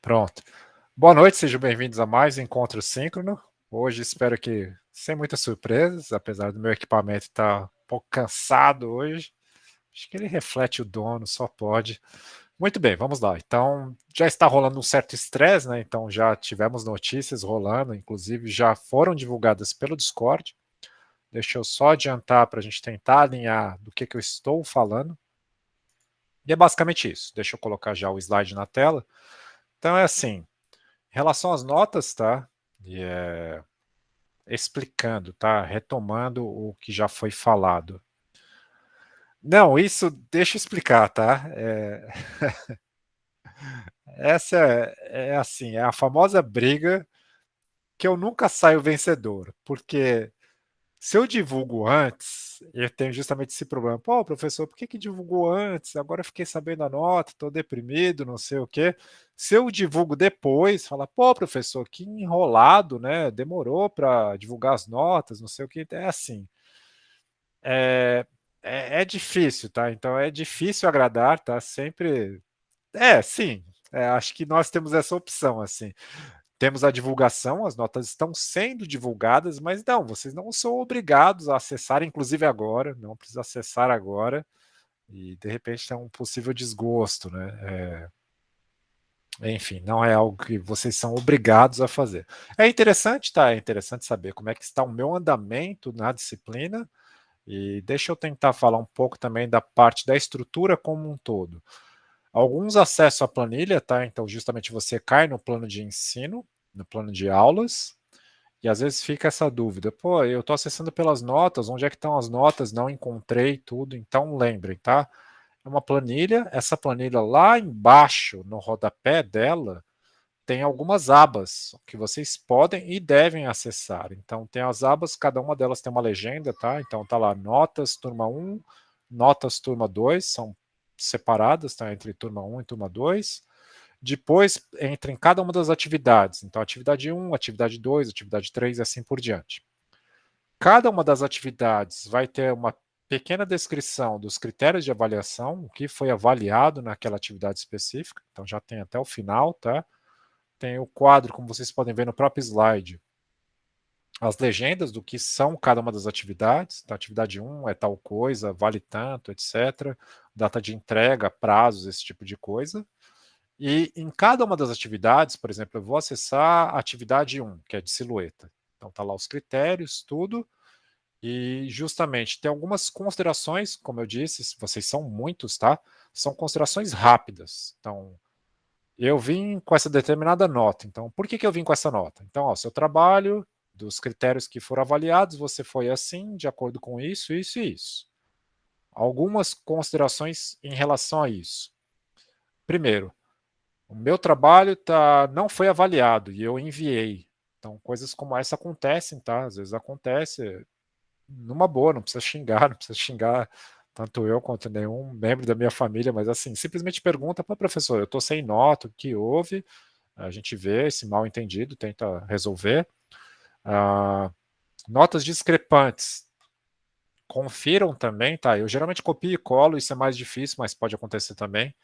Pronto. Boa noite, sejam bem-vindos a mais um Encontro Síncrono. Hoje espero que sem muitas surpresas, apesar do meu equipamento estar um pouco cansado hoje. Acho que ele reflete o dono, só pode. Muito bem, vamos lá. Então, já está rolando um certo estresse, né? Então, já tivemos notícias rolando, inclusive já foram divulgadas pelo Discord. Deixa eu só adiantar para a gente tentar alinhar do que eu estou falando. E é basicamente isso. Deixa eu colocar já o slide na tela. Então, é assim. Em relação às notas, tá? E, explicando, tá? Retomando o que já foi falado. Não, isso deixa eu explicar, tá? Essa é assim, é a famosa briga que eu nunca saio vencedor, porque se eu divulgo antes, eu tenho justamente esse problema. Pô, professor, por que divulgou antes? Agora eu fiquei sabendo a nota, estou deprimido, não sei o quê. Se eu divulgo depois, fala, pô, professor, que enrolado, né? Demorou para divulgar as notas, não sei o quê. É assim. É, é difícil, tá? Então é difícil agradar, tá? Sempre. Sim. Acho que nós temos essa opção, assim. Temos a divulgação, as notas estão sendo divulgadas, mas não, vocês não são obrigados a acessar, inclusive agora, não precisa acessar agora, e de repente tem um possível desgosto, né? Enfim, não é algo que vocês são obrigados a fazer. É interessante, tá? É interessante saber como é que está o meu andamento na disciplina, e deixa eu tentar falar um pouco também da parte da estrutura como um todo. Alguns acessos à planilha, tá? Então, justamente você cai no plano de ensino, no plano de aulas, e às vezes fica essa dúvida, pô, eu estou acessando pelas notas, onde é que estão as notas? Não encontrei tudo, então lembrem, tá? É uma planilha, essa planilha lá embaixo, no rodapé dela, tem algumas abas que vocês podem e devem acessar. Então tem as abas, cada uma delas tem uma legenda, tá? Então tá lá notas turma 1, notas turma 2, são separadas, tá? Entre turma 1 e turma 2. Depois entra em cada uma das atividades. Então, atividade 1, atividade 2, atividade 3 e assim por diante. Cada uma das atividades vai ter uma pequena descrição dos critérios de avaliação, o que foi avaliado naquela atividade específica. Então, já tem até o final, tá? Tem o quadro, como vocês podem ver no próprio slide, as legendas do que são cada uma das atividades. Então, atividade 1 é tal coisa, vale tanto, etc. Data de entrega, prazos, esse tipo de coisa. E em cada uma das atividades, por exemplo, eu vou acessar a atividade 1, que é de silhueta. Então tá lá os critérios, tudo, e justamente tem algumas considerações, como eu disse, vocês são muitos, tá? São considerações rápidas. Então, eu vim com essa determinada nota. Então, por que eu vim com essa nota? Então, ó, seu trabalho, dos critérios que foram avaliados, você foi assim, de acordo com isso, isso e isso. Algumas considerações em relação a isso. Primeiro, o meu trabalho não foi avaliado e eu enviei. Então, coisas como essa acontecem, tá? Às vezes acontece numa boa, não precisa xingar, não precisa xingar tanto eu quanto nenhum membro da minha família, mas assim, simplesmente pergunta para professor, eu estou sem nota, o que houve? A gente vê esse mal entendido, tenta resolver. Ah, notas discrepantes. Confiram também, tá? Eu geralmente copio e colo, isso é mais difícil, mas pode acontecer também.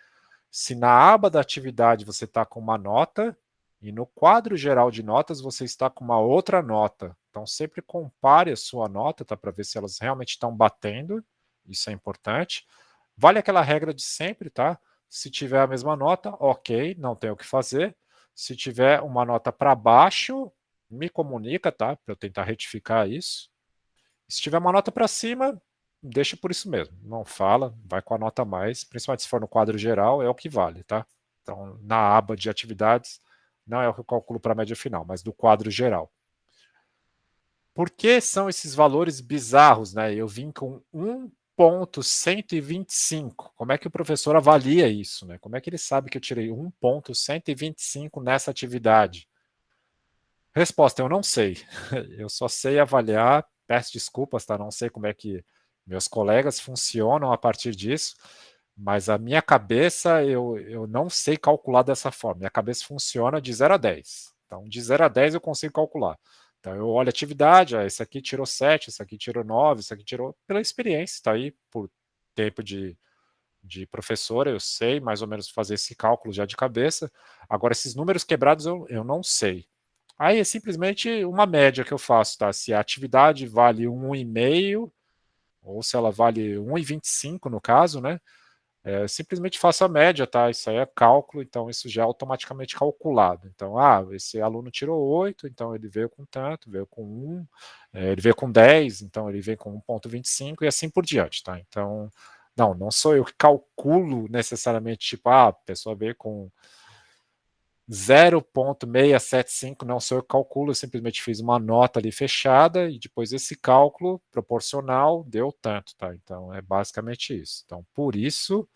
Se na aba da atividade você está com uma nota e no quadro geral de notas você está com uma outra nota. Então sempre compare a sua nota, tá, para ver se elas realmente estão batendo. Isso é importante. Vale aquela regra de sempre, tá? Se tiver a mesma nota, ok, não tem o que fazer. Se tiver uma nota para baixo, me comunica, tá? Para eu tentar retificar isso. Se tiver uma nota para cima, deixa por isso mesmo. Não fala, vai com a nota a mais, principalmente se for no quadro geral, é o que vale, tá? Então, na aba de atividades, não é o que eu calculo para a média final, mas do quadro geral. Por que são esses valores bizarros, né? Eu vim com 1,125. Como é que o professor avalia isso, né? Como é que ele sabe que eu tirei 1,125 nessa atividade? Resposta: eu não sei. Eu só sei avaliar. Peço desculpas, tá? Não sei como é que meus colegas funcionam a partir disso, mas a minha cabeça eu não sei calcular dessa forma. Minha cabeça funciona de 0 a 10. Então, de 0 a 10 eu consigo calcular. Então, eu olho a atividade, esse aqui tirou 7, esse aqui tirou 9, esse aqui tirou. Pela experiência, está aí, por tempo de de professora, eu sei mais ou menos fazer esse cálculo já de cabeça. Agora, esses números quebrados eu não sei. Aí é simplesmente uma média que eu faço, tá? Se a atividade vale 1,5, ou se ela vale 1,25 no caso, né? Simplesmente faço a média, tá? Isso aí é cálculo, então isso já é automaticamente calculado. Então, esse aluno tirou 8, então ele veio com tanto, veio com 1, ele veio com 10, então ele veio com 1,25 e assim por diante, tá? Então, não sou eu que calculo necessariamente, tipo, a pessoa veio com 0,675, não sou eu que calculo, eu simplesmente fiz uma nota ali fechada e depois esse cálculo proporcional deu tanto, tá? Então é basicamente isso. Então, por isso,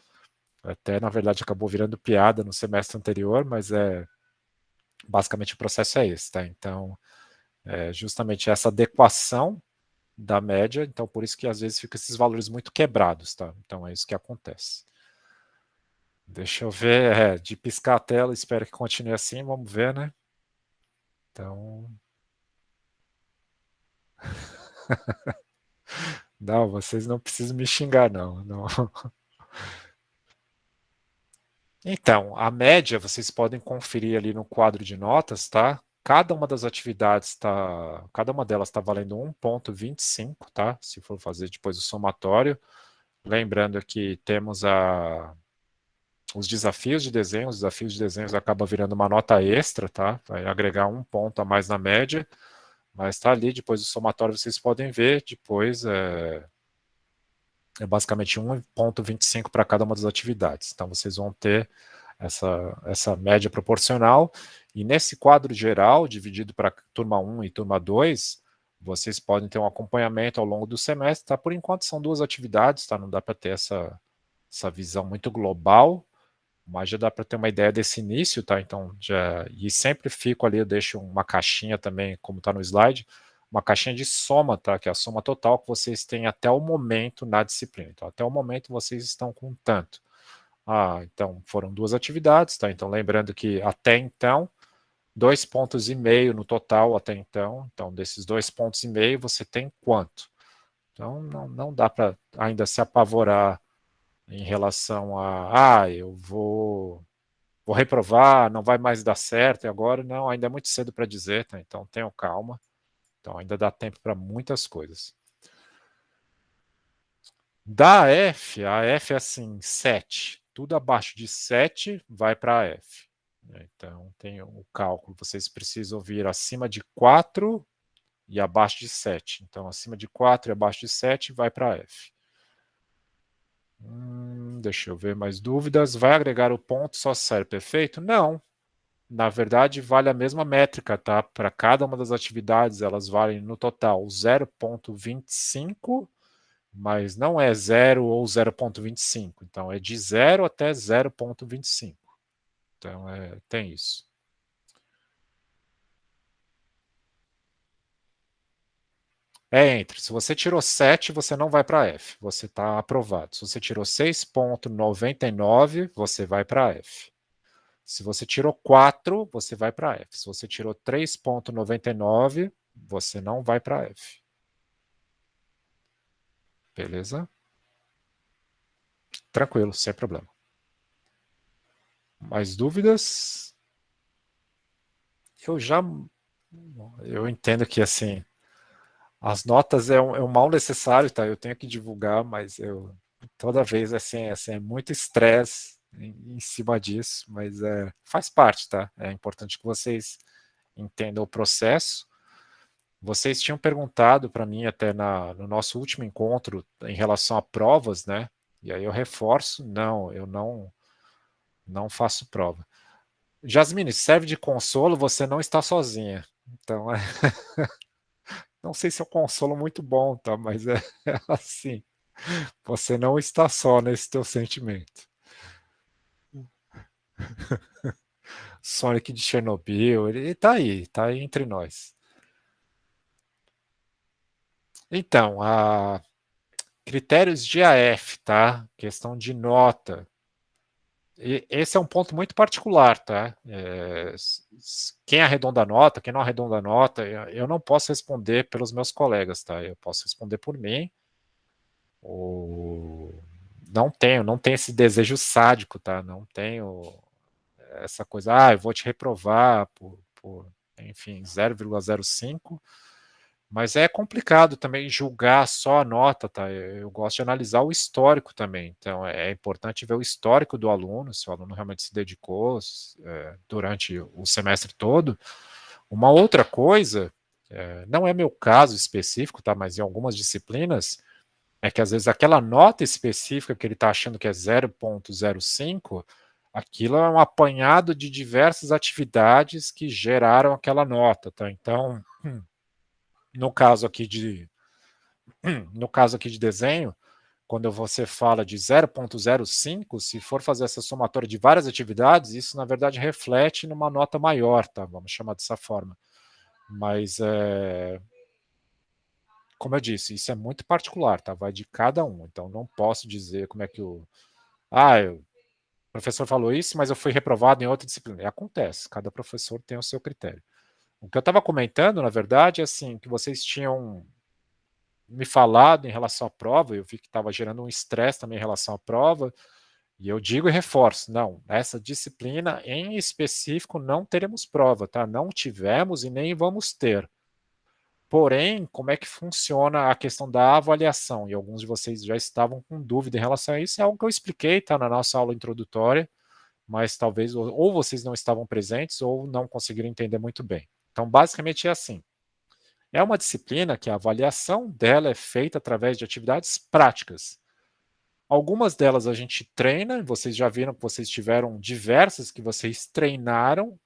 até na verdade acabou virando piada no semestre anterior, mas basicamente o processo é esse, tá? Então, justamente essa adequação da média, então por isso que às vezes fica esses valores muito quebrados, tá? Então é isso que acontece. Deixa eu ver, de piscar a tela, espero que continue assim, vamos ver, né? Então. Não, vocês não precisam me xingar, não. Não. Então, a média vocês podem conferir ali no quadro de notas, tá? Cada uma das atividades tá, cada uma delas está valendo 1,25, tá? Se for fazer depois o somatório. Lembrando que temos os desafios de desenho, os desafios de desenhos acaba virando uma nota extra, tá? Vai agregar um ponto a mais na média, mas está ali, depois do somatório vocês podem ver, depois é basicamente 1,25 para cada uma das atividades. Então vocês vão ter essa média proporcional, e nesse quadro geral, dividido para turma 1 e turma 2, vocês podem ter um acompanhamento ao longo do semestre, tá? Por enquanto são 2 atividades, tá? Não dá para ter essa visão muito global, mas já dá para ter uma ideia desse início, tá? Então, e sempre fico ali, eu deixo uma caixinha também, como está no slide, uma caixinha de soma, tá? Que é a soma total que vocês têm até o momento na disciplina. Então, até o momento vocês estão com tanto. Então foram 2 atividades, tá? Então lembrando que até então 2,5 pontos no total até então. Então desses 2,5 pontos você tem quanto? Então não dá para ainda se apavorar em relação eu vou reprovar, não vai mais dar certo e agora não, ainda é muito cedo para dizer, tá? Então tenham calma. Então ainda dá tempo para muitas coisas. Da F, a F é assim, 7. Tudo abaixo de 7 vai para a F. Então, tem o cálculo. Vocês precisam vir acima de 4 e abaixo de 7. Então, acima de 4 e abaixo de 7 vai para a F. Deixa eu ver mais dúvidas. Vai agregar o ponto só se sair perfeito? Não. Na verdade, vale a mesma métrica, tá? Para cada uma das atividades, elas valem no total 0,25, mas não é 0 ou 0,25. Então, é de 0 até 0,25. Então, tem isso. Entre. Se você tirou 7, você não vai para F. Você está aprovado. Se você tirou 6,99, você vai para F. Se você tirou 4, você vai para F. Se você tirou 3,99, você não vai para F. Beleza? Tranquilo, sem problema. Mais dúvidas? Eu entendo que assim as notas é um mal necessário, tá? Eu tenho que divulgar, mas toda vez assim, é muito estresse em cima disso, mas faz parte, tá? É importante que vocês entendam o processo. Vocês tinham perguntado para mim até no nosso último encontro em relação a provas, né? E aí eu reforço, não, eu não faço prova. Jasmine, serve de consolo, você não está sozinha. Então, não sei se é um consolo muito bom, tá? Mas é assim. Você não está só nesse teu sentimento. Sonic de Chernobyl, ele tá aí entre nós. Então, critérios de AF, tá? Questão de nota. Esse é um ponto muito particular, tá? Quem arredonda a nota, quem não arredonda a nota, eu não posso responder pelos meus colegas, tá? Eu posso responder por mim. não tenho esse desejo sádico, tá? Não tenho essa coisa, eu vou te reprovar por enfim, 0,05, mas é complicado também julgar só a nota, tá? Eu gosto de analisar o histórico também, então é importante ver o histórico do aluno, se o aluno realmente se dedicou durante o semestre todo. Uma outra coisa, não é meu caso específico, tá? Mas em algumas disciplinas, é que às vezes aquela nota específica que ele está achando que é 0,05, aquilo é um apanhado de diversas atividades que geraram aquela nota, tá? Então, no caso aqui de, no caso aqui de desenho, quando você fala de 0,05, se for fazer essa somatória de várias atividades, isso na verdade reflete numa nota maior, tá? Vamos chamar dessa forma. Mas como eu disse, isso é muito particular, tá? Vai de cada um. Então não posso dizer como é que o professor falou isso, mas eu fui reprovado em outra disciplina. E acontece, cada professor tem o seu critério. O que eu estava comentando, na verdade, é assim, que vocês tinham me falado em relação à prova, eu vi que estava gerando um estresse também em relação à prova, e eu digo e reforço, não, essa disciplina em específico não teremos prova, tá? Não tivemos e nem vamos ter. Porém, como é que funciona a questão da avaliação? E alguns de vocês já estavam com dúvida em relação a isso, é algo que eu expliquei, tá, na nossa aula introdutória, mas talvez ou vocês não estavam presentes ou não conseguiram entender muito bem. Então, basicamente é assim. É uma disciplina que a avaliação dela é feita através de atividades práticas. Algumas delas a gente treina, vocês já viram que vocês tiveram diversas que vocês treinaram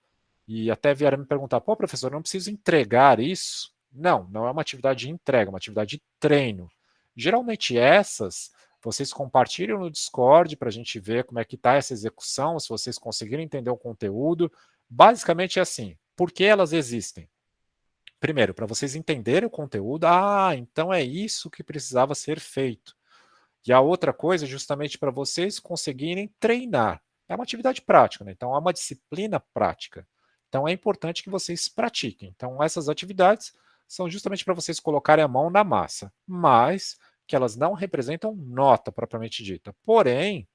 e até vieram me perguntar, pô, professor, não preciso entregar isso? Não, não é uma atividade de entrega, é uma atividade de treino. Geralmente essas, vocês compartilham no Discord para a gente ver como é que está essa execução, se vocês conseguirem entender o conteúdo. Basicamente é assim, por que elas existem? Primeiro, para vocês entenderem o conteúdo, então é isso que precisava ser feito. E a outra coisa é justamente para vocês conseguirem treinar. É uma atividade prática, né? Então é uma disciplina prática. Então é importante que vocês pratiquem. Então essas atividades são justamente para vocês colocarem a mão na massa, mas que elas não representam nota propriamente dita. Porém,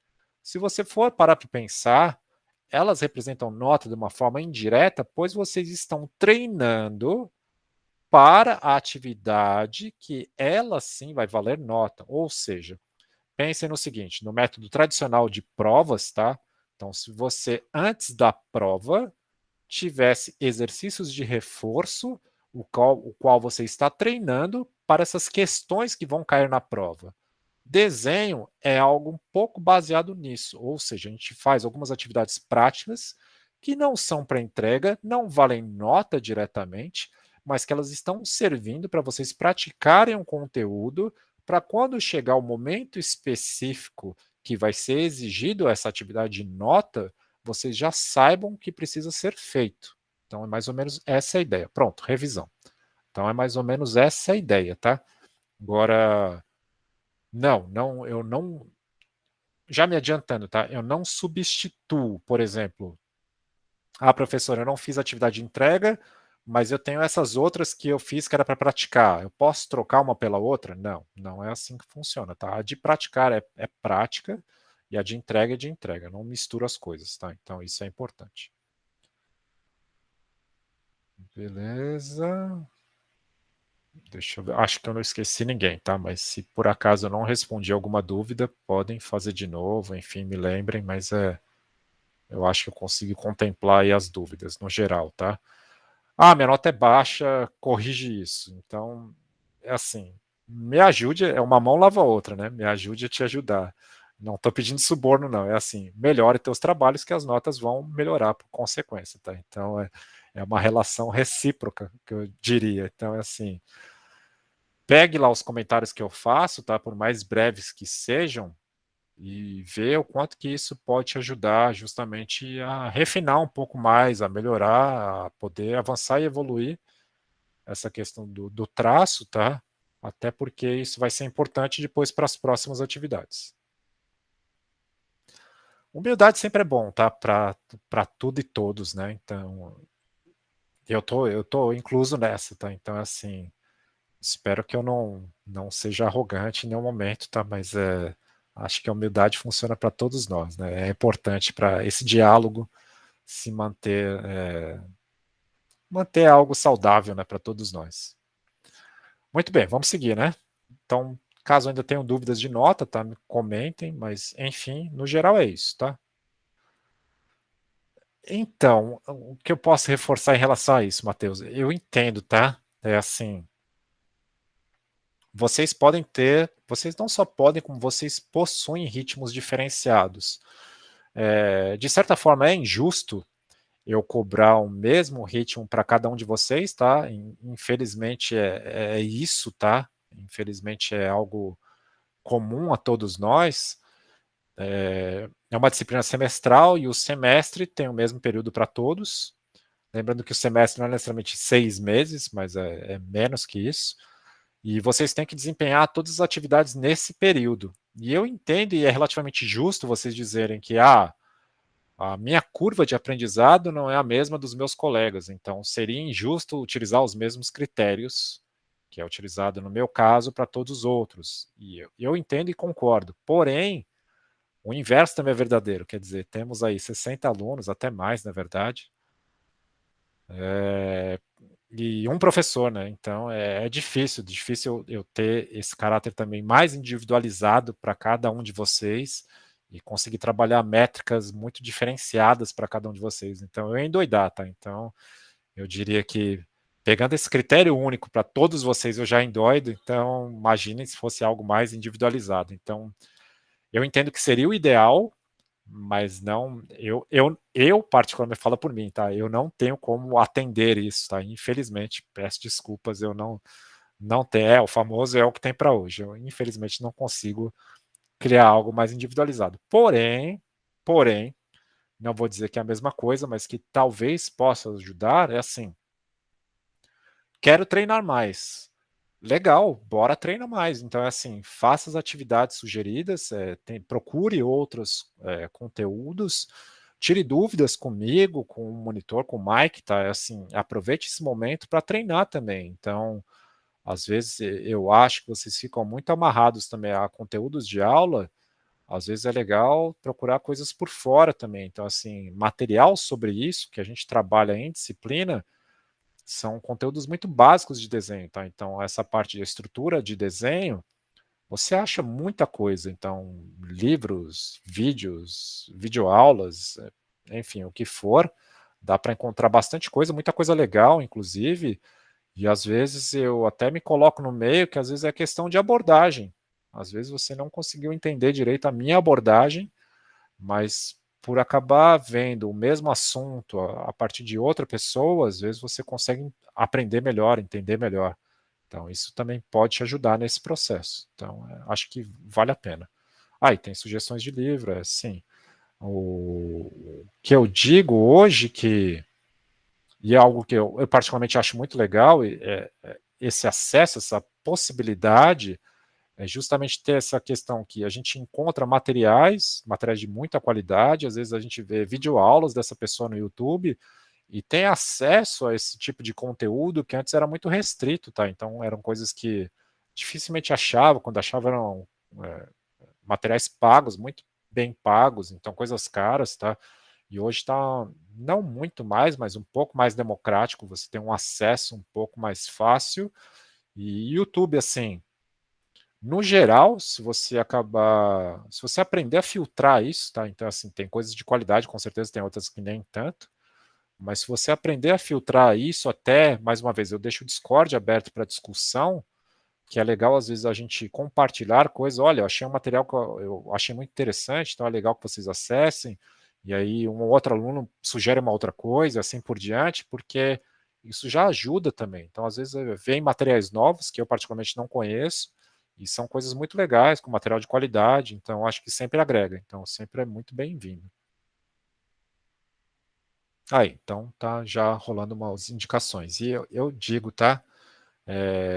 se você for parar para pensar, elas representam nota de uma forma indireta, pois vocês estão treinando para a atividade que ela sim vai valer nota. Ou seja, pensem no seguinte, no método tradicional de provas, tá? Então, se você, antes da prova, tivesse exercícios de reforço, o qual você está treinando para essas questões que vão cair na prova. Desenho é algo um pouco baseado nisso, ou seja, a gente faz algumas atividades práticas que não são para entrega, não valem nota diretamente, mas que elas estão servindo para vocês praticarem um conteúdo para quando chegar o momento específico que vai ser exigido essa atividade de nota, vocês já saibam que precisa ser feito. Então é mais ou menos essa a ideia. Pronto, revisão. Então é mais ou menos essa a ideia, tá? Agora, não, eu não. Já me adiantando, tá? Eu não substituo, por exemplo, professora, eu não fiz atividade de entrega, mas eu tenho essas outras que eu fiz que era para praticar. Eu posso trocar uma pela outra? Não, não é assim que funciona, tá? A de praticar é prática e a de entrega é de entrega. Eu não misturo as coisas, tá? Então isso é importante. Beleza. Deixa eu ver. Acho que eu não esqueci ninguém, tá? Mas se por acaso eu não respondi alguma dúvida, podem fazer de novo, enfim, me lembrem, mas eu acho que eu consigo contemplar aí as dúvidas no geral, tá? Minha nota é baixa, corrige isso. Então, é assim, me ajude, é uma mão lava a outra, né? Me ajude a te ajudar. Não estou pedindo suborno, não. É assim, melhore teus trabalhos que as notas vão melhorar por consequência, tá? Então, é uma relação recíproca, que eu diria. Então, é assim, pegue lá os comentários que eu faço, tá? Por mais breves que sejam, e ver o quanto que isso pode te ajudar justamente a refinar um pouco mais, a melhorar, a poder avançar e evoluir essa questão do traço, tá? Até porque isso vai ser importante depois para as próximas atividades. Humildade sempre é bom, tá? Para tudo e todos, né? Então, eu tô incluso nessa, tá? Então, assim, espero que eu não seja arrogante em nenhum momento, tá? Mas Acho que a humildade funciona para todos nós, né? É importante para esse diálogo se manter algo saudável, né, para todos nós. Muito bem, vamos seguir, né? Então, caso ainda tenham dúvidas de nota, tá? Comentem, mas enfim, no geral é isso, tá? Então, o que eu posso reforçar em relação a isso, Matheus? Eu entendo, tá? É assim, vocês não só podem, como vocês possuem ritmos diferenciados. De certa forma, é injusto eu cobrar o mesmo ritmo para cada um de vocês, tá? Infelizmente é isso, tá? Infelizmente é algo comum a todos nós. É uma disciplina semestral e o semestre tem o mesmo período para todos. Lembrando que o semestre não é necessariamente 6 meses, mas é menos que isso. E vocês têm que desempenhar todas as atividades nesse período. E eu entendo e é relativamente justo vocês dizerem que a minha curva de aprendizado não é a mesma dos meus colegas, então seria injusto utilizar os mesmos critérios que é utilizado no meu caso para todos os outros. E eu entendo e concordo. Porém, o inverso também é verdadeiro, quer dizer, temos aí 60 alunos, até mais, na verdade, e um professor, né? Então é difícil eu ter esse caráter também mais individualizado para cada um de vocês e conseguir trabalhar métricas muito diferenciadas para cada um de vocês. Então eu ia endoidar, tá? Então eu diria que pegando esse critério único para todos vocês eu já endoido, então imaginem se fosse algo mais individualizado. Então eu entendo que seria o ideal, mas não, eu particularmente falo por mim, tá? Eu não tenho como atender isso, tá? Infelizmente, peço desculpas, eu não tenho, o famoso é o que tem para hoje. Eu infelizmente não consigo criar algo mais individualizado. Porém, não vou dizer que é a mesma coisa, mas que talvez possa ajudar, é assim, quero treinar mais. Legal, bora treinar mais. Então, é assim, faça as atividades sugeridas, procure outros conteúdos, tire dúvidas comigo, com o monitor, com o Mike, tá? É assim, aproveite esse momento para treinar também. Então, às vezes eu acho que vocês ficam muito amarrados também a conteúdos de aula. Às vezes é legal procurar coisas por fora também. Então, assim, material sobre isso que a gente trabalha em disciplina são conteúdos muito básicos de desenho, tá? Então, essa parte de estrutura de desenho, você acha muita coisa. Então, livros, vídeos, videoaulas, enfim, o que for, dá para encontrar bastante coisa, muita coisa legal, inclusive, e às vezes eu até me coloco no meio, que às vezes é questão de abordagem. Às vezes você não conseguiu entender direito a minha abordagem, mas por acabar vendo o mesmo assunto a partir de outra pessoa, às vezes você consegue aprender melhor, entender melhor. Então, isso também pode te ajudar nesse processo. Então, acho que vale a pena. E tem sugestões de livro, sim. O que eu digo hoje e é algo que eu particularmente acho muito legal, esse acesso, essa possibilidade é justamente ter essa questão que a gente encontra materiais de muita qualidade, às vezes a gente vê videoaulas dessa pessoa no YouTube e tem acesso a esse tipo de conteúdo que antes era muito restrito, tá? Então eram coisas que dificilmente achava, quando achava eram é, materiais pagos, muito bem pagos, então coisas caras, tá? E hoje está não muito mais, mas um pouco mais democrático, você tem um acesso um pouco mais fácil. E YouTube, assim, no geral, se você aprender a filtrar isso, tá? Então, assim, tem coisas de qualidade, com certeza tem outras que nem tanto, mas se você aprender a filtrar isso até, mais uma vez, eu deixo o Discord aberto para discussão, que é legal às vezes a gente compartilhar coisas. Olha, eu achei um material que eu achei muito interessante, então é legal que vocês acessem. E aí um outro aluno sugere uma outra coisa, assim por diante, porque isso já ajuda também. Então, às vezes, vem materiais novos que eu particularmente não conheço, e são coisas muito legais, com material de qualidade, então acho que sempre agrega. Então, sempre é muito bem-vindo. Então tá já rolando umas indicações. E eu digo, tá?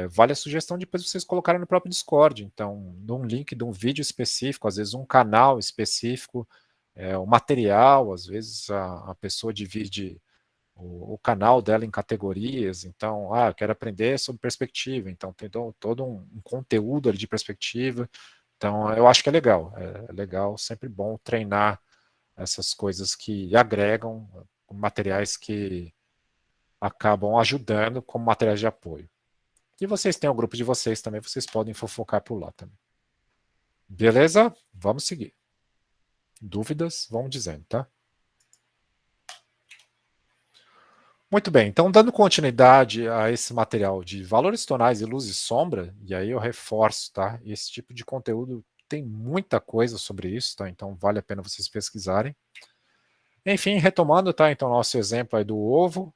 Vale a sugestão depois vocês colocarem no próprio Discord. Então, num link de um vídeo específico, às vezes um canal específico, o material, às vezes a pessoa divide o canal dela em categorias. Então, eu quero aprender sobre perspectiva. Então, tem todo um conteúdo ali de perspectiva. Então, eu acho que é legal, sempre bom treinar essas coisas que agregam materiais que acabam ajudando como materiais de apoio. E vocês têm o grupo de vocês também, vocês podem fofocar por lá também. Beleza? Vamos seguir. Dúvidas? Vão dizendo, tá? Muito bem, então dando continuidade a esse material de valores tonais e luz e sombra, e aí eu reforço, tá? Esse tipo de conteúdo tem muita coisa sobre isso, tá? Então vale a pena vocês pesquisarem. Enfim, retomando, tá? Então nosso exemplo aí do ovo,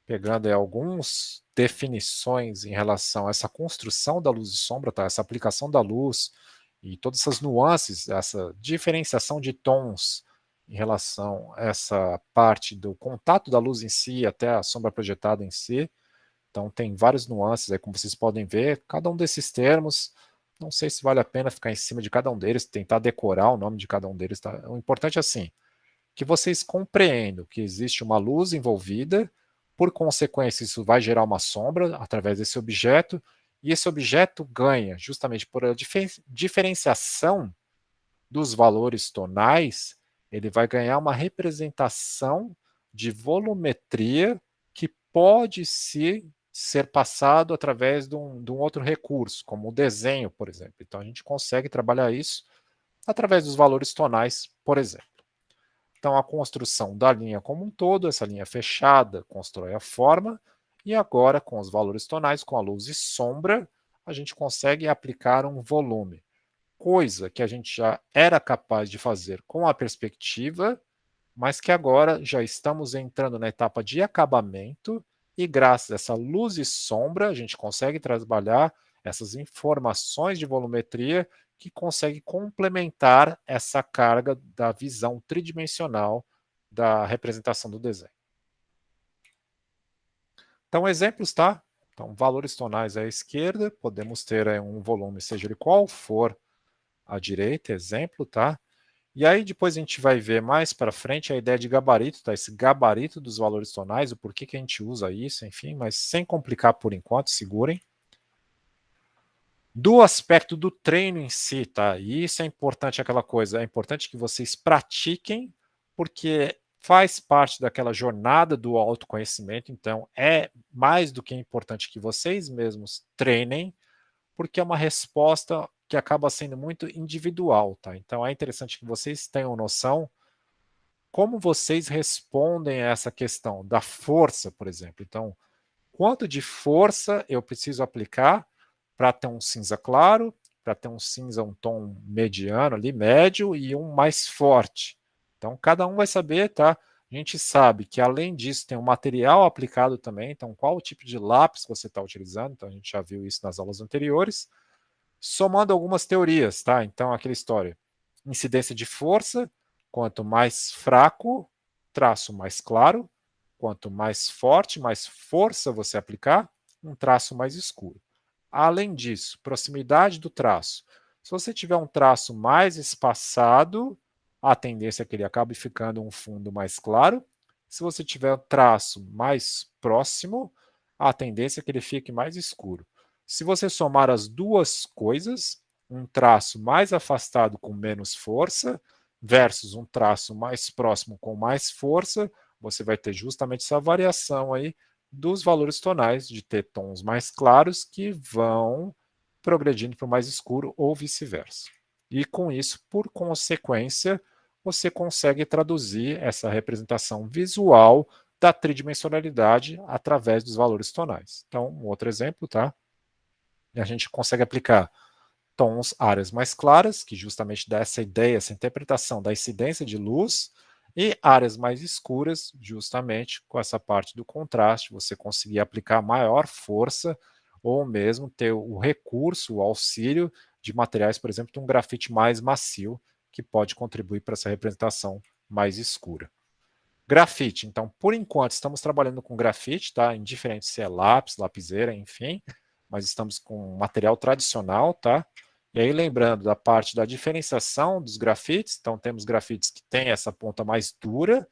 pegando aí algumas definições em relação a essa construção da luz e sombra, tá? Essa aplicação da luz e todas essas nuances, essa diferenciação de tons em relação a essa parte do contato da luz em si até a sombra projetada em si. Então tem várias nuances aí, como vocês podem ver, cada um desses termos, não sei se vale a pena ficar em cima de cada um deles, tentar decorar o nome de cada um deles, tá? O importante é assim, que vocês compreendam que existe uma luz envolvida, por consequência, isso vai gerar uma sombra através desse objeto, e esse objeto ganha, justamente por a diferenciação dos valores tonais, ele vai ganhar uma representação de volumetria que pode ser passado através de um outro recurso, como o desenho, por exemplo. Então, a gente consegue trabalhar isso através dos valores tonais, por exemplo. Então, a construção da linha como um todo, essa linha fechada, constrói a forma, e agora, com os valores tonais, com a luz e sombra, a gente consegue aplicar um volume, coisa que a gente já era capaz de fazer com a perspectiva, mas que agora já estamos entrando na etapa de acabamento, e graças a essa luz e sombra, a gente consegue trabalhar essas informações de volumetria que consegue complementar essa carga da visão tridimensional da representação do desenho. Então, exemplos, tá? Então, valores tonais à esquerda, podemos ter um volume, seja ele qual for, à direita, exemplo, tá? E aí depois a gente vai ver mais para frente a ideia de gabarito, tá? Esse gabarito dos valores tonais, o porquê que a gente usa isso, enfim, mas sem complicar por enquanto, segurem. Do aspecto do treino em si, tá? E isso é importante, aquela coisa, é importante que vocês pratiquem, porque faz parte daquela jornada do autoconhecimento, então é mais do que importante que vocês mesmos treinem, porque é uma resposta que acaba sendo muito individual, tá? Então é interessante que vocês tenham noção como vocês respondem a essa questão da força, por exemplo. Então, quanto de força eu preciso aplicar para ter um cinza claro, para ter um cinza, um tom mediano ali, médio, e um mais forte. Então, cada um vai saber, tá? A gente sabe que, além disso, tem um material aplicado também. Então, qual o tipo de lápis você está utilizando? Então, a gente já viu isso nas aulas anteriores. Somando algumas teorias, tá? Então, aquela história. Incidência de força, quanto mais fraco, traço mais claro. Quanto mais forte, mais força você aplicar, um traço mais escuro. Além disso, proximidade do traço. Se você tiver um traço mais espaçado, a tendência é que ele acabe ficando um fundo mais claro. Se você tiver um traço mais próximo, a tendência é que ele fique mais escuro. Se você somar as duas coisas, um traço mais afastado com menos força versus um traço mais próximo com mais força, você vai ter justamente essa variação aí dos valores tonais, de ter tons mais claros que vão progredindo para o mais escuro ou vice-versa. E com isso, por consequência, você consegue traduzir essa representação visual da tridimensionalidade através dos valores tonais. Então, um outro exemplo, tá? A gente consegue aplicar tons, áreas mais claras, que justamente dá essa ideia, essa interpretação da incidência de luz, e áreas mais escuras, justamente com essa parte do contraste, você conseguir aplicar maior força ou mesmo ter o recurso, o auxílio de materiais, por exemplo, de um grafite mais macio, que pode contribuir para essa representação mais escura. Grafite, então, por enquanto, estamos trabalhando com grafite, tá? Indiferente se é lápis, lapiseira, enfim, mas estamos com material tradicional, tá? E aí, lembrando da parte da diferenciação dos grafites, então temos grafites que têm essa ponta mais dura,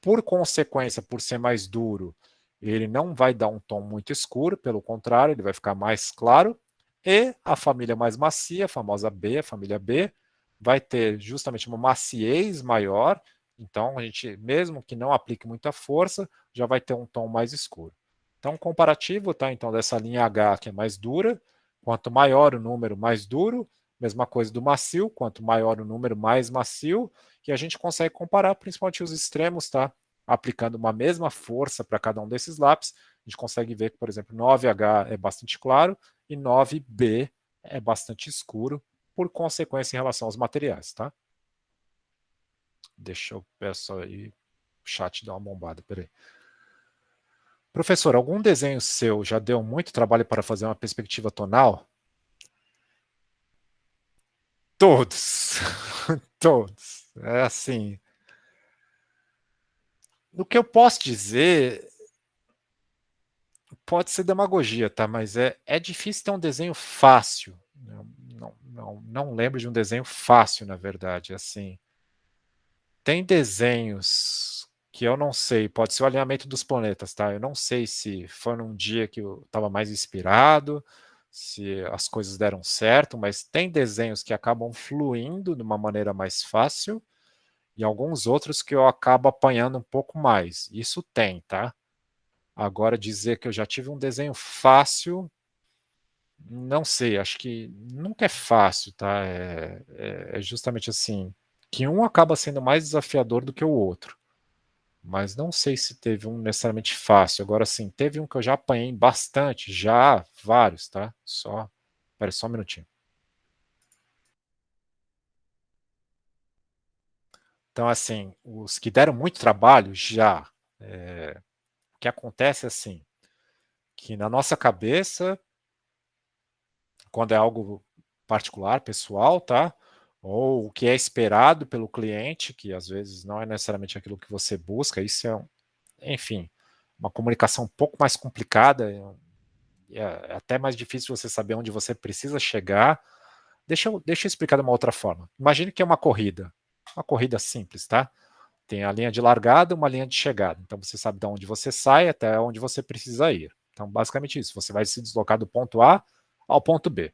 por consequência, por ser mais duro, ele não vai dar um tom muito escuro, pelo contrário, ele vai ficar mais claro, E a família mais macia, a famosa B, a família B, vai ter justamente uma maciez maior, então a gente, mesmo que não aplique muita força, já vai ter um tom mais escuro. Então, comparativo, tá? Então, dessa linha H que é mais dura, quanto maior o número, mais duro, mesma coisa do macio, quanto maior o número, mais macio, e a gente consegue comparar principalmente os extremos, tá? Aplicando uma mesma força para cada um desses lápis, a gente consegue ver que, por exemplo, 9H é bastante claro e 9B é bastante escuro, por consequência em relação aos materiais, tá? Deixa eu peço aí o chat dar uma bombada, peraí. Professor, algum desenho seu já deu muito trabalho para fazer uma perspectiva tonal? Todos. Todos. É assim. O que eu posso dizer pode ser demagogia, tá? Mas é difícil ter um desenho fácil. Não lembro de um desenho fácil, na verdade. Assim, tem desenhos que eu não sei, pode ser o alinhamento dos planetas, tá? Eu não sei se foi num dia que eu estava mais inspirado, se as coisas deram certo, mas tem desenhos que acabam fluindo de uma maneira mais fácil e alguns outros que eu acabo apanhando um pouco mais. Isso tem, tá? Agora dizer que eu já tive um desenho fácil, não sei, acho que nunca é fácil, tá? É justamente assim, que um acaba sendo mais desafiador do que o outro. Mas não sei se teve um necessariamente fácil. Agora sim, teve um que eu já apanhei bastante, já vários, tá? Espera só um minutinho. Então, assim, os que deram muito trabalho, já. O que acontece é assim, que na nossa cabeça, quando é algo particular, pessoal, tá? Ou o que é esperado pelo cliente, que às vezes não é necessariamente aquilo que você busca, isso é, enfim, uma comunicação um pouco mais complicada, é até mais difícil você saber onde você precisa chegar. Deixa eu explicar de uma outra forma. Imagine que é uma corrida simples, tá? Tem a linha de largada, uma linha de chegada. Então você sabe de onde você sai até onde você precisa ir. Então, basicamente isso. Você vai se deslocar do ponto A ao ponto B.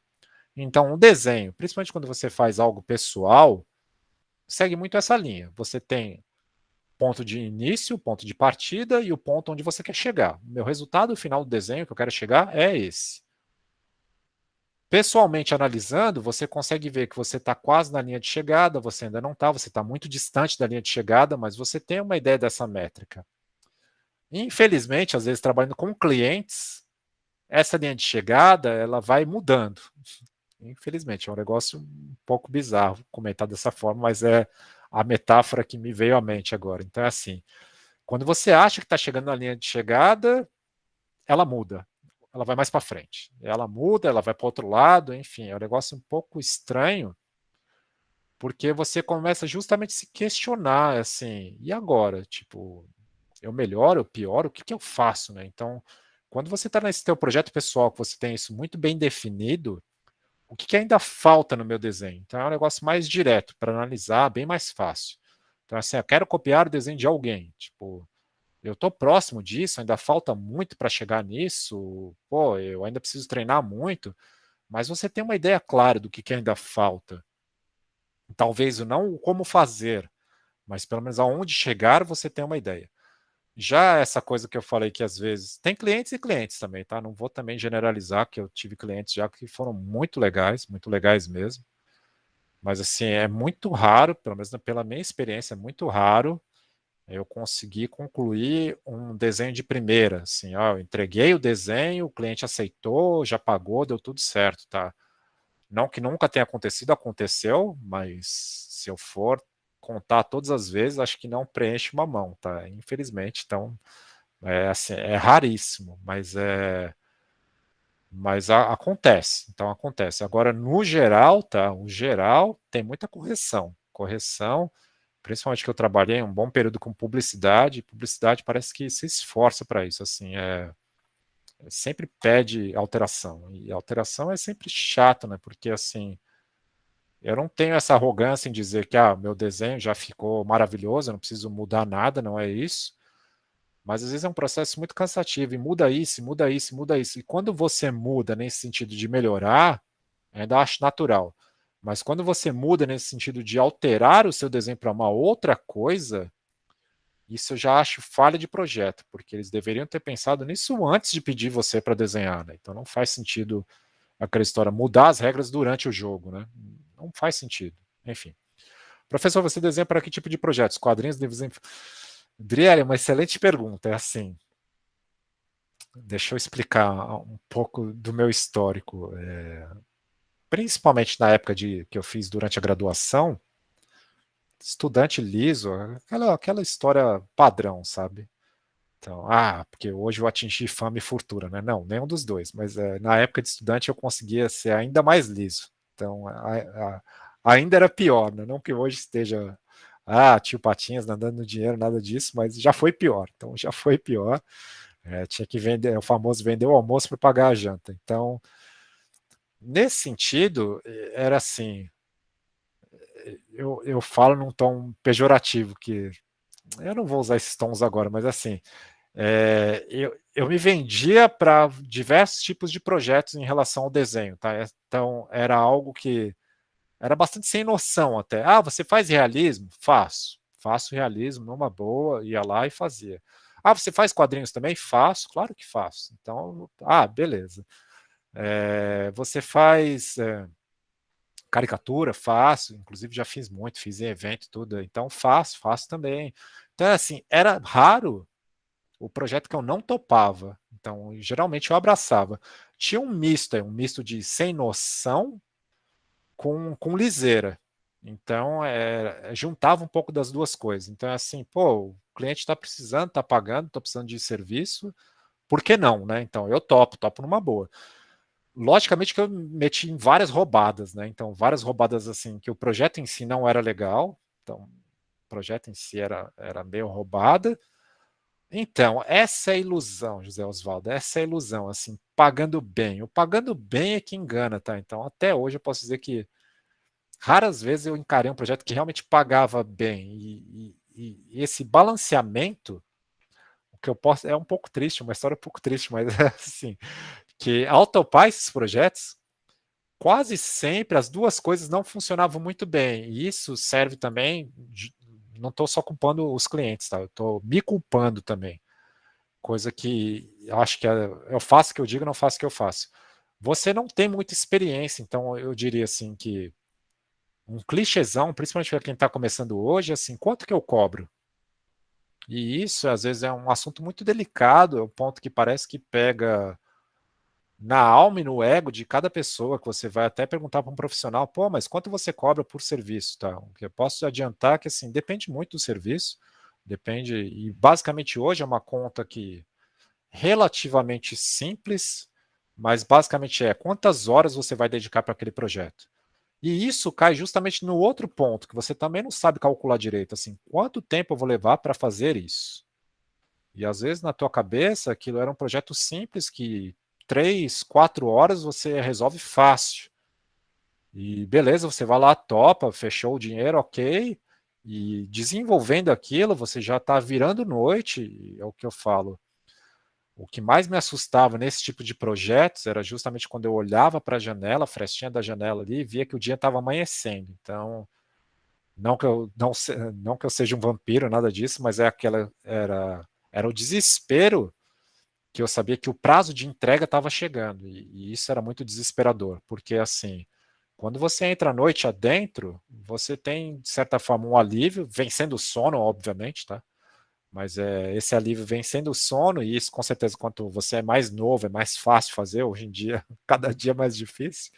Então, um desenho, principalmente quando você faz algo pessoal, segue muito essa linha. Você tem ponto de início, ponto de partida e o ponto onde você quer chegar. O meu resultado final do desenho que eu quero chegar é esse. Pessoalmente analisando, você consegue ver que você está quase na linha de chegada, você ainda não está, você está muito distante da linha de chegada, mas você tem uma ideia dessa métrica. Infelizmente, às vezes trabalhando com clientes, essa linha de chegada ela vai mudando. Infelizmente, é um negócio um pouco bizarro comentar dessa forma, mas é a metáfora que me veio à mente agora. Então é assim, quando você acha que está chegando na linha de chegada, ela muda, ela vai mais para frente. Ela muda, ela vai para outro lado, enfim, é um negócio um pouco estranho, porque você começa justamente a se questionar, assim, e agora? Tipo, eu melhoro, eu pioro, o que, que eu faço, né? Então, quando você está nesse teu projeto pessoal, que você tem isso muito bem definido, o que, que ainda falta no meu desenho? Então, é um negócio mais direto, para analisar, bem mais fácil. Então, assim, eu quero copiar o desenho de alguém, tipo, eu estou próximo disso, ainda falta muito para chegar nisso, pô, eu ainda preciso treinar muito, mas você tem uma ideia clara do que ainda falta. Talvez não o como fazer, mas pelo menos aonde chegar você tem uma ideia. Já essa coisa que eu falei que às vezes tem clientes e clientes também, tá? Não vou também generalizar, que eu tive clientes já que foram muito legais mesmo. Mas assim, é muito raro, pelo menos pela minha experiência, é muito raro eu conseguir concluir um desenho de primeira, assim, ó, eu entreguei o desenho, o cliente aceitou, já pagou, deu tudo certo, tá? Não que nunca tenha acontecido, aconteceu, mas se eu for contar todas as vezes, acho que não preenche uma mão, tá? Infelizmente, então é assim, é raríssimo, acontece. Então acontece. Agora, no geral, tá? O geral tem muita correção. Correção, principalmente que eu trabalhei um bom período com publicidade. Publicidade parece que se esforça para isso. Assim, sempre pede alteração. E alteração é sempre chato, né? Porque assim, eu não tenho essa arrogância em dizer que meu desenho já ficou maravilhoso, eu não preciso mudar nada, não é isso. mas às vezes é um processo muito cansativo, e muda isso, muda isso, muda isso. E quando você muda nesse sentido de melhorar, ainda acho natural. Mas quando você muda nesse sentido de alterar o seu desenho para uma outra coisa, isso eu já acho falha de projeto, porque eles deveriam ter pensado nisso antes de pedir você para desenhar, né? Então não faz sentido aquela história mudar as regras durante o jogo, né? Não faz sentido. Enfim. Professor, você desenha para que tipo de projetos? Quadrinhos, desenho... Driele, uma excelente pergunta. É assim, deixa eu explicar um pouco do meu histórico. Principalmente na época que eu fiz durante a graduação, estudante liso, aquela história padrão, sabe? Então, porque hoje eu atingi fama e fortuna, né? Não, nenhum dos dois, mas na época de estudante eu conseguia ser ainda mais liso. Então, ainda era pior, né? Não que hoje esteja, tio Patinhas nadando no dinheiro, nada disso, mas já foi pior. Então, já foi pior. Tinha que vender, o famoso vender o almoço para pagar a janta. Então, nesse sentido, era assim, eu falo num tom pejorativo, que eu não vou usar esses tons agora, mas assim, eu me vendia para diversos tipos de projetos em relação ao desenho, tá? Então era algo que era bastante sem noção até. Você faz realismo? Faço. Faço realismo numa boa, ia lá e fazia. Você faz quadrinhos também? Faço, claro que faço. Então, beleza. Você faz caricatura? Faço, inclusive já fiz muito, fiz em evento, tudo. Então faço também. Então, assim, era raro o projeto que eu não topava. Então, geralmente eu abraçava. Tinha um misto de sem noção com liseira. Então, juntava um pouco das duas coisas. Então, é assim, pô, o cliente está precisando, está pagando, está precisando de serviço, por que não, né? Então, eu topo numa boa. Logicamente que eu meti em várias roubadas, né? Então, várias roubadas assim, que o projeto em si não era legal. Então, o projeto em si era meio roubada. Então, essa é a ilusão, José Osvaldo, essa é a ilusão, assim, pagando bem. O pagando bem é que engana, tá? Então, até hoje eu posso dizer que raras vezes eu encarei um projeto que realmente pagava bem. E esse balanceamento, o que eu posso, é um pouco triste, uma história um pouco triste, mas assim, que ao topar esses projetos, quase sempre as duas coisas não funcionavam muito bem. E isso serve também, não estou só culpando os clientes, tá? Eu estou me culpando também. Coisa que eu acho que eu faço o que eu digo, não faço o que eu faço. Você não tem muita experiência, então eu diria assim que um clichêzão, principalmente para quem está começando hoje, assim, quanto que eu cobro? E isso às vezes é um assunto muito delicado, é um ponto que parece que pega na alma e no ego de cada pessoa, que você vai até perguntar para um profissional, pô, mas quanto você cobra por serviço, tá? O que eu posso adiantar é que assim, depende muito do serviço, depende, e basicamente hoje é uma conta que relativamente simples, mas basicamente é quantas horas você vai dedicar para aquele projeto. E isso cai justamente no outro ponto, que você também não sabe calcular direito, assim, quanto tempo eu vou levar para fazer isso? E às vezes na tua cabeça aquilo era um projeto simples que 3, 4 horas você resolve fácil. E beleza, você vai lá, topa, fechou o dinheiro, ok. E desenvolvendo aquilo, você já está virando noite, é o que eu falo. O que mais me assustava nesse tipo de projetos era justamente quando eu olhava para a janela, a frestinha da janela ali, e via que o dia estava amanhecendo. Então, não que eu seja um vampiro, nada disso, mas era o desespero que eu sabia que o prazo de entrega estava chegando. E isso era muito desesperador, porque assim, quando você entra à noite adentro, você tem, de certa forma, um alívio, vencendo o sono, obviamente, tá? Mas esse alívio vencendo o sono, e isso com certeza, quanto você é mais novo, é mais fácil fazer, hoje em dia, cada dia é mais difícil.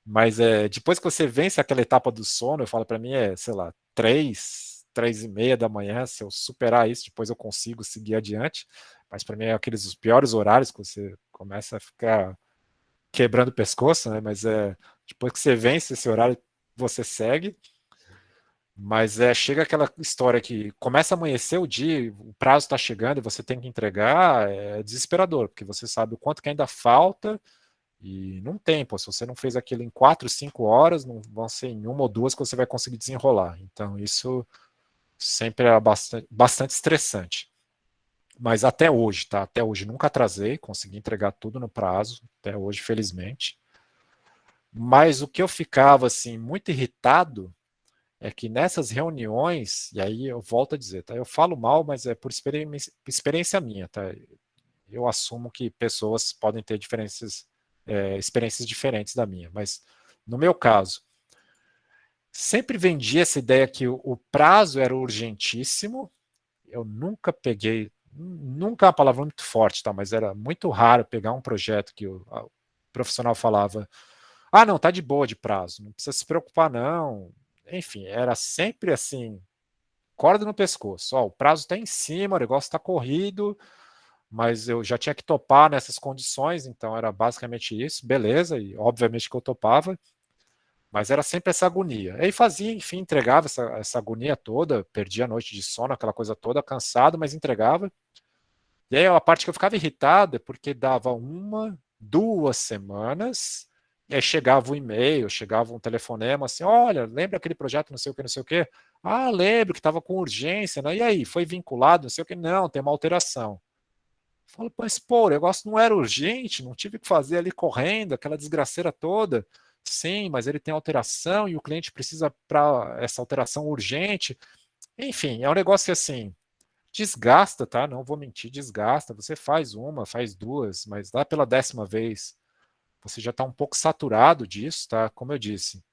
Mas depois que você vence aquela etapa do sono, eu falo para mim, sei lá, 3, 3:30 da manhã, se eu superar isso, depois eu consigo seguir adiante. Mas para mim é aqueles os piores horários que você começa a ficar quebrando o pescoço, né? Mas depois que você vence esse horário, você segue. Mas chega aquela história que começa a amanhecer o dia, o prazo está chegando e você tem que entregar, é desesperador, porque você sabe o quanto que ainda falta e não tem, pô, se você não fez aquilo em 4, 5 horas, não vão ser em uma ou duas que você vai conseguir desenrolar. Então isso sempre é bastante estressante. Mas até hoje, tá? Até hoje nunca atrasei, consegui entregar tudo no prazo, até hoje, felizmente. Mas o que eu ficava assim muito irritado é que nessas reuniões, e aí eu volto a dizer, tá? Eu falo mal, mas é por experiência minha, tá? Eu assumo que pessoas podem ter experiências diferentes da minha, mas no meu caso, sempre vendi essa ideia que o prazo era urgentíssimo. Eu nunca peguei, nunca é uma palavra muito forte, tá? Mas era muito raro pegar um projeto que o profissional falava: ah, não, tá de boa de prazo, não precisa se preocupar, não. Enfim, era sempre assim, corda no pescoço. Ó, o prazo está em cima, o negócio está corrido, mas eu já tinha que topar nessas condições, então era basicamente isso, beleza, e obviamente que eu topava, mas era sempre essa agonia. Aí fazia, enfim, entregava essa agonia toda, perdia a noite de sono, aquela coisa toda, cansado, mas entregava. E aí a parte que eu ficava irritado é porque dava 1, 2 semanas, e aí chegava um e-mail, chegava um telefonema assim, olha, lembra aquele projeto não sei o que, não sei o que? Ah, lembro que estava com urgência, né? E aí, foi vinculado, não sei o que? Não, tem uma alteração. Falo, mas pô, o negócio não era urgente, não tive que fazer ali correndo, aquela desgraceira toda. Sim, mas ele tem alteração e o cliente precisa para essa alteração urgente. Enfim, é um negócio que assim, desgasta, tá? Não vou mentir, desgasta. Você faz uma, faz duas, mas lá pela 10ª vez você já está um pouco saturado disso, tá? Como eu disse,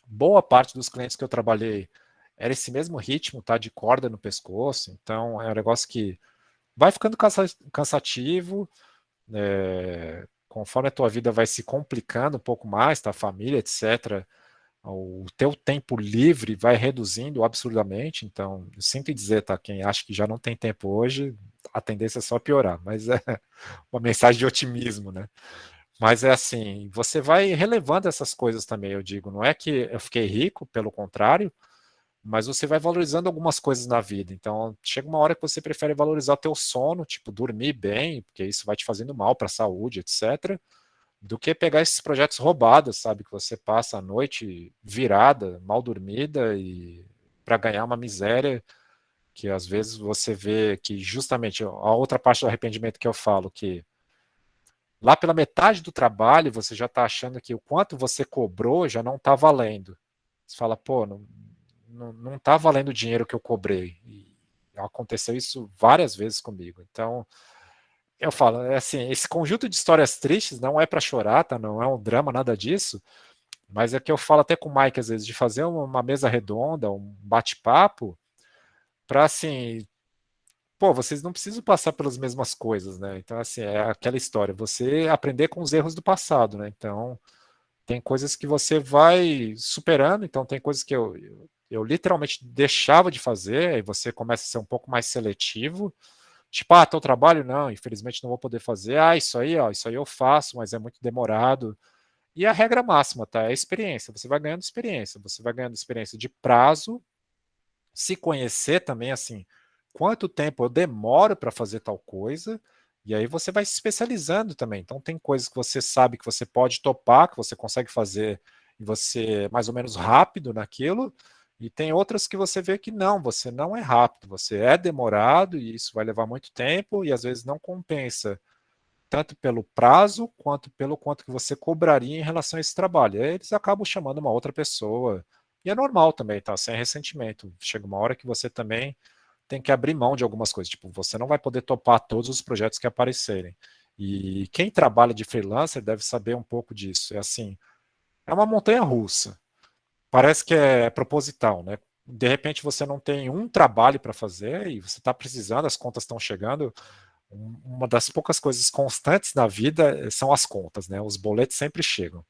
boa parte dos clientes que eu trabalhei era esse mesmo ritmo, tá? De corda no pescoço. Então é um negócio que vai ficando cansativo, conforme a tua vida vai se complicando um pouco mais, tá? Família, etc. O teu tempo livre vai reduzindo absurdamente, então, eu sinto em dizer, tá? Quem acha que já não tem tempo hoje, a tendência é só piorar, mas é uma mensagem de otimismo, né? Mas é assim, você vai relevando essas coisas também, eu digo, não é que eu fiquei rico, pelo contrário, mas você vai valorizando algumas coisas na vida. Então, chega uma hora que você prefere valorizar teu sono, tipo, dormir bem, porque isso vai te fazendo mal para a saúde, etc do que pegar esses projetos roubados, sabe? Que você passa a noite virada, mal dormida e para ganhar uma miséria que às vezes você vê que justamente a outra parte do arrependimento que eu falo, que lá pela metade do trabalho você já está achando que o quanto você cobrou já não está valendo. Você fala, pô, não tá valendo o dinheiro que eu cobrei. E aconteceu isso várias vezes comigo. Então, eu falo, é assim, esse conjunto de histórias tristes não é para chorar, tá? Não é um drama, nada disso. Mas é que eu falo até com o Mike às vezes de fazer uma mesa redonda, um bate-papo, para assim, pô, vocês não precisam passar pelas mesmas coisas, né? Então, assim, é aquela história, você aprender com os erros do passado, né? Então, tem coisas que você vai superando, então tem coisas que eu literalmente deixava de fazer, e você começa a ser um pouco mais seletivo. Tipo, ah, teu trabalho não, infelizmente não vou poder fazer. Ah, isso aí, ó, isso aí eu faço, mas é muito demorado. E a regra máxima, tá? É a experiência. Você vai ganhando experiência. Você vai ganhando experiência de prazo, se conhecer também, assim, quanto tempo eu demoro para fazer tal coisa, e aí você vai se especializando também. Então, tem coisas que você sabe que você pode topar, que você consegue fazer e você é mais ou menos rápido naquilo, e tem outras que você vê que não, você não é rápido, você é demorado e isso vai levar muito tempo e às vezes não compensa tanto pelo prazo quanto pelo quanto que você cobraria em relação a esse trabalho. Aí eles acabam chamando uma outra pessoa. E é normal também, tá? Sem ressentimento. Chega uma hora que você também tem que abrir mão de algumas coisas. Tipo, você não vai poder topar todos os projetos que aparecerem. E quem trabalha de freelancer deve saber um pouco disso. É assim, é uma montanha russa. Parece que é proposital, né? De repente você não tem um trabalho para fazer e você está precisando, as contas estão chegando. Uma das poucas coisas constantes na vida são as contas, né? Os boletos sempre chegam,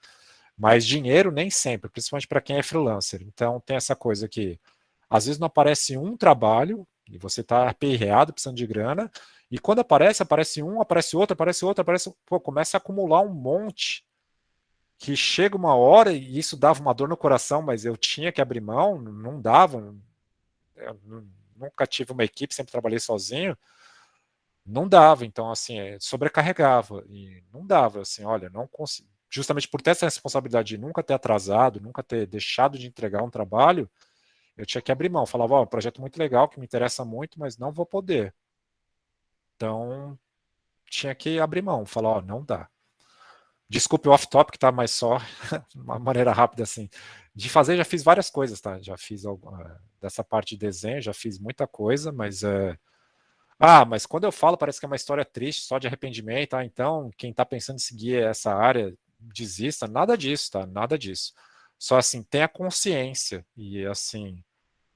mas dinheiro nem sempre, principalmente para quem é freelancer. Então tem essa coisa que às vezes não aparece um trabalho e você está aperreado, precisando de grana, e quando aparece, aparece um, aparece outro, aparece, pô, começa a acumular um monte que chega uma hora e isso dava uma dor no coração, mas eu tinha que abrir mão, não dava. Eu nunca tive uma equipe, sempre trabalhei sozinho. Não dava, então assim, sobrecarregava e não dava, assim, olha, não consigo. Justamente por ter essa responsabilidade de nunca ter atrasado, nunca ter deixado de entregar um trabalho, eu tinha que abrir mão. Falava, ó, um projeto muito legal que me interessa muito, mas não vou poder. Então, tinha que abrir mão, falar, ó, não dá. Desculpe o off-topic, tá? Mas só uma maneira rápida assim. De fazer, já fiz várias coisas, tá? Já fiz dessa parte de desenho, já fiz muita coisa, mas mas quando eu falo, parece que é uma história triste, só de arrependimento, tá? Então, quem tá pensando em seguir essa área, desista. Nada disso, tá? Nada disso. Só assim, tenha consciência. E assim,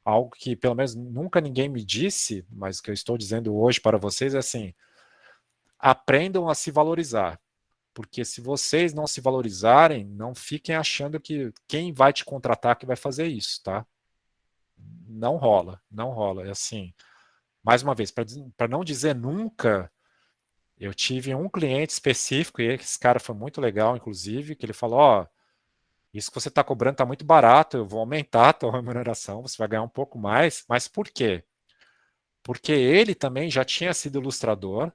algo que pelo menos nunca ninguém me disse, mas que eu estou dizendo hoje para vocês é assim: aprendam a se valorizar. Porque se vocês não se valorizarem, não fiquem achando que quem vai te contratar que vai fazer isso, tá? Não rola, não rola. É assim, mais uma vez, para não dizer nunca, eu tive um cliente específico, e esse cara foi muito legal, inclusive, que ele falou, ó, isso que você está cobrando está muito barato, eu vou aumentar a tua remuneração, você vai ganhar um pouco mais. Mas por quê? Porque ele também já tinha sido ilustrador,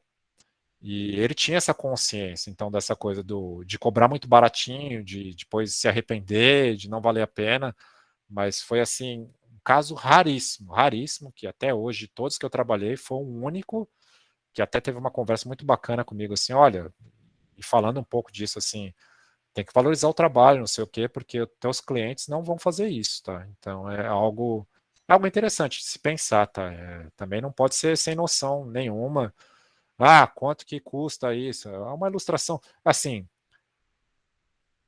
e ele tinha essa consciência, então, dessa coisa de cobrar muito baratinho, de depois se arrepender, de não valer a pena, mas foi assim, um caso raríssimo, raríssimo, que até hoje, todos que eu trabalhei, foi um único, que até teve uma conversa muito bacana comigo, assim, olha, e falando um pouco disso, assim, tem que valorizar o trabalho, não sei o quê, porque os teus clientes não vão fazer isso, tá? Então, é algo interessante de se pensar, tá? Também não pode ser sem noção nenhuma. Quanto que custa isso? É uma ilustração. Assim,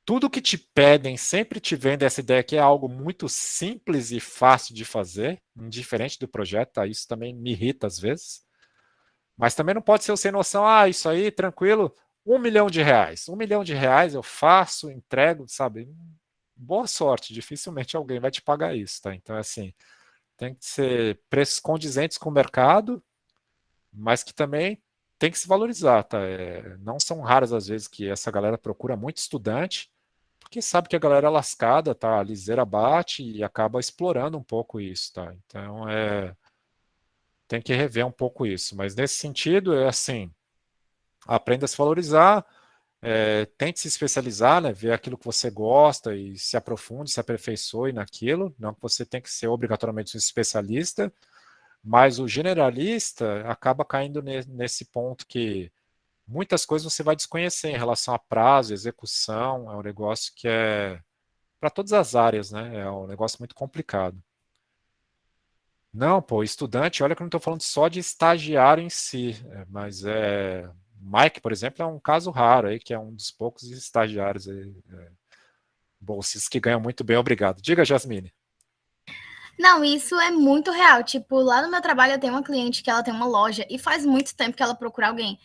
tudo que te pedem sempre te vende essa ideia que é algo muito simples e fácil de fazer, indiferente do projeto, tá? Isso também me irrita às vezes. Mas também não pode ser o sem noção, isso aí, tranquilo, R$ 1 milhão. R$ 1 milhão eu faço, entrego, sabe? Boa sorte, dificilmente alguém vai te pagar isso, tá? Então, assim, tem que ser preços condizentes com o mercado, mas que também tem que se valorizar, tá? Não são raras as vezes que essa galera procura muito estudante, porque sabe que a galera é lascada, tá? A liseira bate e acaba explorando um pouco isso, tá? Então, tem que rever um pouco isso. Mas nesse sentido, é assim, aprenda a se valorizar, tente se especializar, né? Ver aquilo que você gosta e se aprofunde, se aperfeiçoe naquilo. Não que você tem que ser obrigatoriamente um especialista, mas o generalista acaba caindo nesse ponto que muitas coisas você vai desconhecer em relação a prazo, execução, é um negócio que é para todas as áreas, né? É um negócio muito complicado. Não, pô, estudante, olha que eu não estou falando só de estagiário em si, mas Mike, por exemplo, é um caso raro aí, que é um dos poucos estagiários aí, bolsistas que ganham muito bem, obrigado. Diga, Jasmine. Não, isso é muito real. Tipo, lá no meu trabalho eu tenho uma cliente que ela tem uma loja e faz muito tempo que ela procura alguém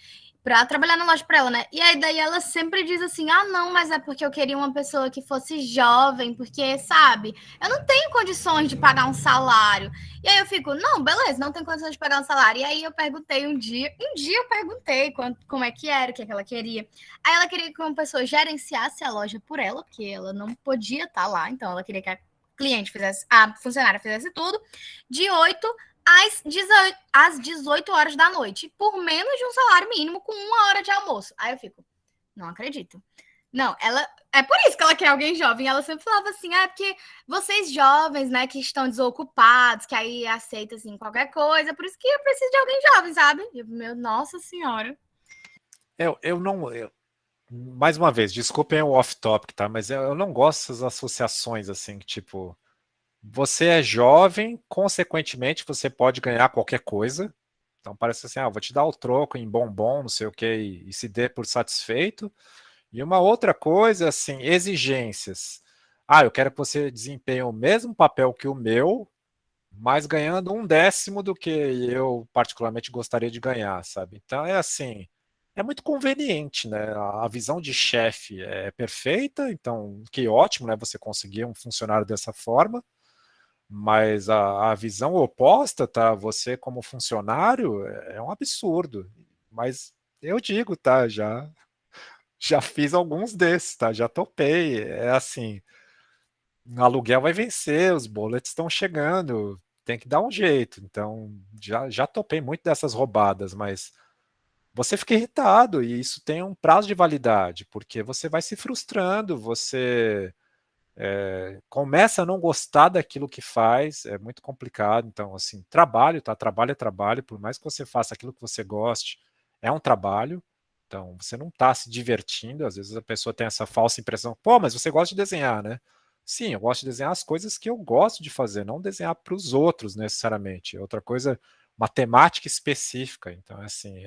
pra trabalhar na loja pra ela, né? E aí daí ela sempre diz assim: "Ah, não, mas é porque eu queria uma pessoa que fosse jovem, porque, sabe, eu não tenho condições de pagar um salário". E aí eu fico: "Não, beleza, não tem condições de pagar um salário". E aí eu perguntei um dia eu perguntei como é que era, o que é que ela queria. Aí ela queria que uma pessoa gerenciasse a loja por ela, porque ela não podia estar lá, então ela queria que a cliente fizesse, a funcionária fizesse tudo, de 8 às 18 horas da noite, por menos de um salário mínimo, com 1 hora de almoço. Aí eu fico, não acredito. Não, ela. É por isso que ela quer alguém jovem. Ela sempre falava assim: porque vocês jovens, né, que estão desocupados, que aí aceitam assim qualquer coisa, por isso que eu preciso de alguém jovem, sabe? Eu, meu, nossa senhora. Eu não. Mais uma vez, desculpem o off-topic, tá? Mas eu não gosto dessas associações assim, que tipo, você é jovem, consequentemente você pode ganhar qualquer coisa. Então parece assim, vou te dar o troco em bombom, não sei o que, e se dê por satisfeito. E uma outra coisa, assim, exigências. Eu quero que você desempenhe o mesmo papel que o meu, mas ganhando 1/10 do que eu particularmente gostaria de ganhar, sabe? Então é assim, é muito conveniente, né? A visão de chefe é perfeita, então que ótimo, né? Você conseguir um funcionário dessa forma, mas a visão oposta, tá? Você como funcionário é um absurdo. Mas eu digo, tá? Já fiz alguns desses, tá? Já topei. É assim, o aluguel vai vencer, os boletos estão chegando, tem que dar um jeito. Então, já topei muito dessas roubadas, mas você fica irritado e isso tem um prazo de validade, porque você vai se frustrando, você começa a não gostar daquilo que faz, é muito complicado. Então, assim, trabalho, tá? Trabalho é trabalho, por mais que você faça aquilo que você goste, é um trabalho. Então, você não está se divertindo. Às vezes a pessoa tem essa falsa impressão, pô, mas você gosta de desenhar, né? Sim, eu gosto de desenhar as coisas que eu gosto de fazer, não desenhar para os outros necessariamente. Outra coisa, matemática específica. Então, assim,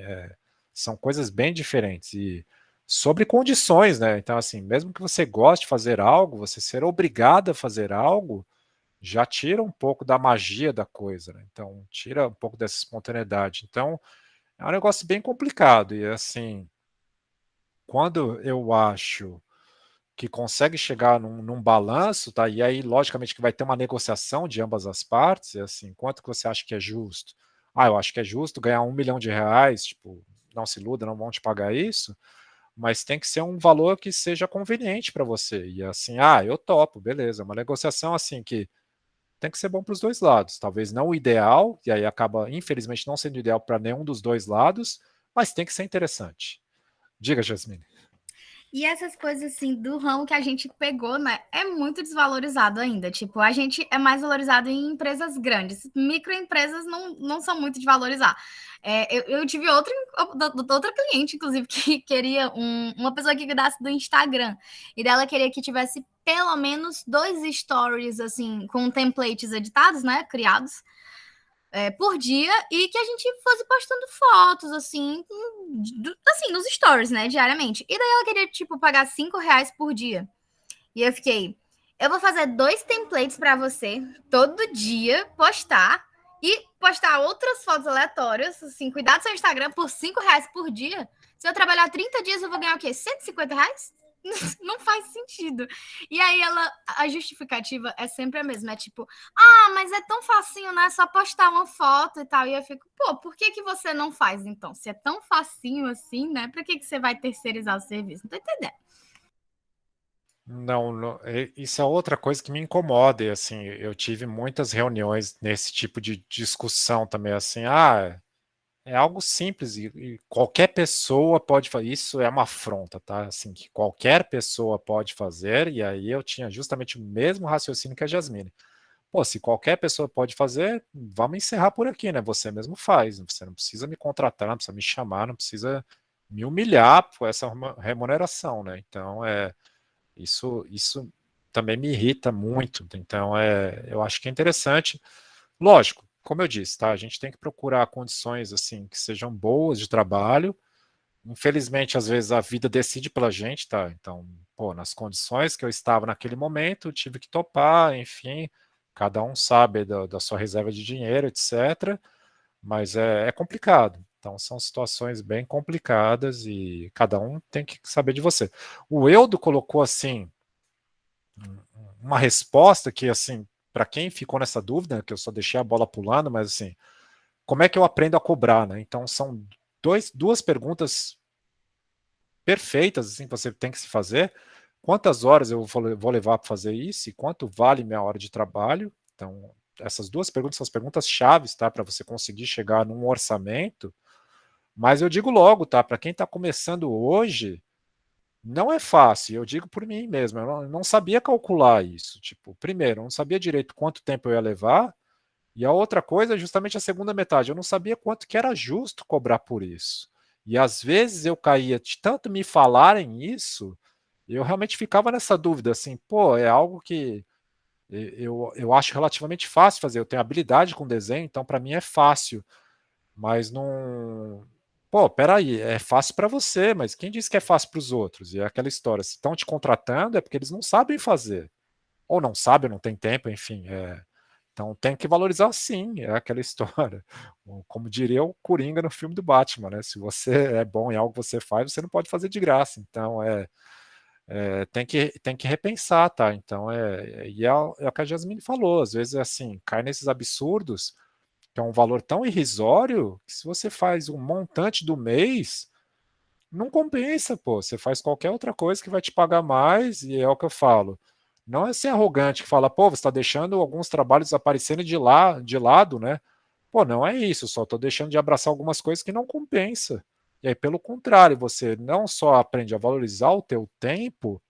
são coisas bem diferentes. E sobre condições, né? Então, assim, mesmo que você goste de fazer algo, você ser obrigado a fazer algo já tira um pouco da magia da coisa, né? Então, tira um pouco dessa espontaneidade. Então, é um negócio bem complicado. E, assim, quando eu acho que consegue chegar num balanço, tá? E aí, logicamente, que vai ter uma negociação de ambas as partes, e assim, quanto que você acha que é justo? Ah, eu acho que é justo ganhar R$ 1 milhão, tipo, não se iluda, não vão te pagar isso, mas tem que ser um valor que seja conveniente para você. E assim, ah, eu topo, beleza. Uma negociação assim que tem que ser bom para os dois lados. Talvez não o ideal, e aí acaba, infelizmente, não sendo ideal para nenhum dos dois lados, mas tem que ser interessante. Diga, Jasmine. E essas coisas assim do ramo que a gente pegou, né, é muito desvalorizado ainda. Tipo, a gente é mais valorizado em empresas grandes. Microempresas não são muito de valorizar. Eu tive outra cliente, inclusive, que queria uma pessoa que cuidasse do Instagram. E dela queria que tivesse pelo menos 2 stories, assim, com templates editados, né, criados por dia e que a gente fosse postando fotos, assim, assim, nos stories, né, diariamente. E daí ela queria, tipo, pagar R$ 5 por dia. E eu fiquei, eu vou fazer 2 templates para você, todo dia, postar, e postar outras fotos aleatórias, assim, cuidar do seu Instagram por R$ 5 por dia. Se eu trabalhar 30 dias, eu vou ganhar o quê? R$ 150? Não faz sentido. E aí a justificativa é sempre a mesma, é tipo, mas é tão facinho, né? É só postar uma foto e tal. E eu fico, pô, por que que você não faz então? Se é tão facinho assim, né? Pra que que você vai terceirizar o serviço? Não tô entendendo. Não, isso é outra coisa que me incomoda, e assim, eu tive muitas reuniões nesse tipo de discussão também, assim, é algo simples e qualquer pessoa pode fazer, isso é uma afronta, tá? Assim, que qualquer pessoa pode fazer, e aí eu tinha justamente o mesmo raciocínio que a Jasmine. Pô, se qualquer pessoa pode fazer, vamos encerrar por aqui, né? Você mesmo faz, você não precisa me contratar, não precisa me chamar, não precisa me humilhar por essa remuneração, né? Então, isso também me irrita muito. Então, eu acho que é interessante. Lógico, como eu disse, tá? A gente tem que procurar condições assim que sejam boas de trabalho. Infelizmente, às vezes a vida decide pela gente, tá? Então, pô, nas condições que eu estava naquele momento, eu tive que topar, enfim, cada um sabe da sua reserva de dinheiro, etc. Mas é complicado. Então, são situações bem complicadas e cada um tem que saber de você. O Eudo colocou assim uma resposta que, assim, para quem ficou nessa dúvida, que eu só deixei a bola pulando, mas assim, como é que eu aprendo a cobrar, né? Então, são duas perguntas perfeitas, assim, que você tem que se fazer. Quantas horas eu vou levar para fazer isso e quanto vale minha hora de trabalho? Então, essas duas perguntas são as perguntas chaves, tá? Para você conseguir chegar num orçamento. Mas eu digo logo, tá? Para quem está começando hoje, não é fácil, eu digo por mim mesmo, eu não sabia calcular isso. Tipo, primeiro, eu não sabia direito quanto tempo eu ia levar, e a outra coisa é justamente a segunda metade, eu não sabia quanto que era justo cobrar por isso. E às vezes eu caía de tanto me falarem isso, eu realmente ficava nessa dúvida, assim, pô, é algo que eu acho relativamente fácil fazer, eu tenho habilidade com desenho, então para mim é fácil, mas não. Pô, peraí, é fácil para você, mas quem disse que é fácil para os outros? E é aquela história, se estão te contratando é porque eles não sabem fazer. Ou não sabem, ou não tem tempo, enfim. Então tem que valorizar sim, é aquela história. Como diria o Coringa no filme do Batman, né? Se você é bom em algo que você faz, você não pode fazer de graça. Então tem que repensar, tá? Então é o que a Jasmine falou, às vezes é assim, cai nesses absurdos que é um valor tão irrisório que se você faz um montante do mês, não compensa, pô. Você faz qualquer outra coisa que vai te pagar mais, e é o que eu falo. Não é ser arrogante que fala, pô, você está deixando alguns trabalhos aparecendo de lado, né? Pô, não é isso, só estou deixando de abraçar algumas coisas que não compensa. E aí, pelo contrário, você não só aprende a valorizar o teu tempo,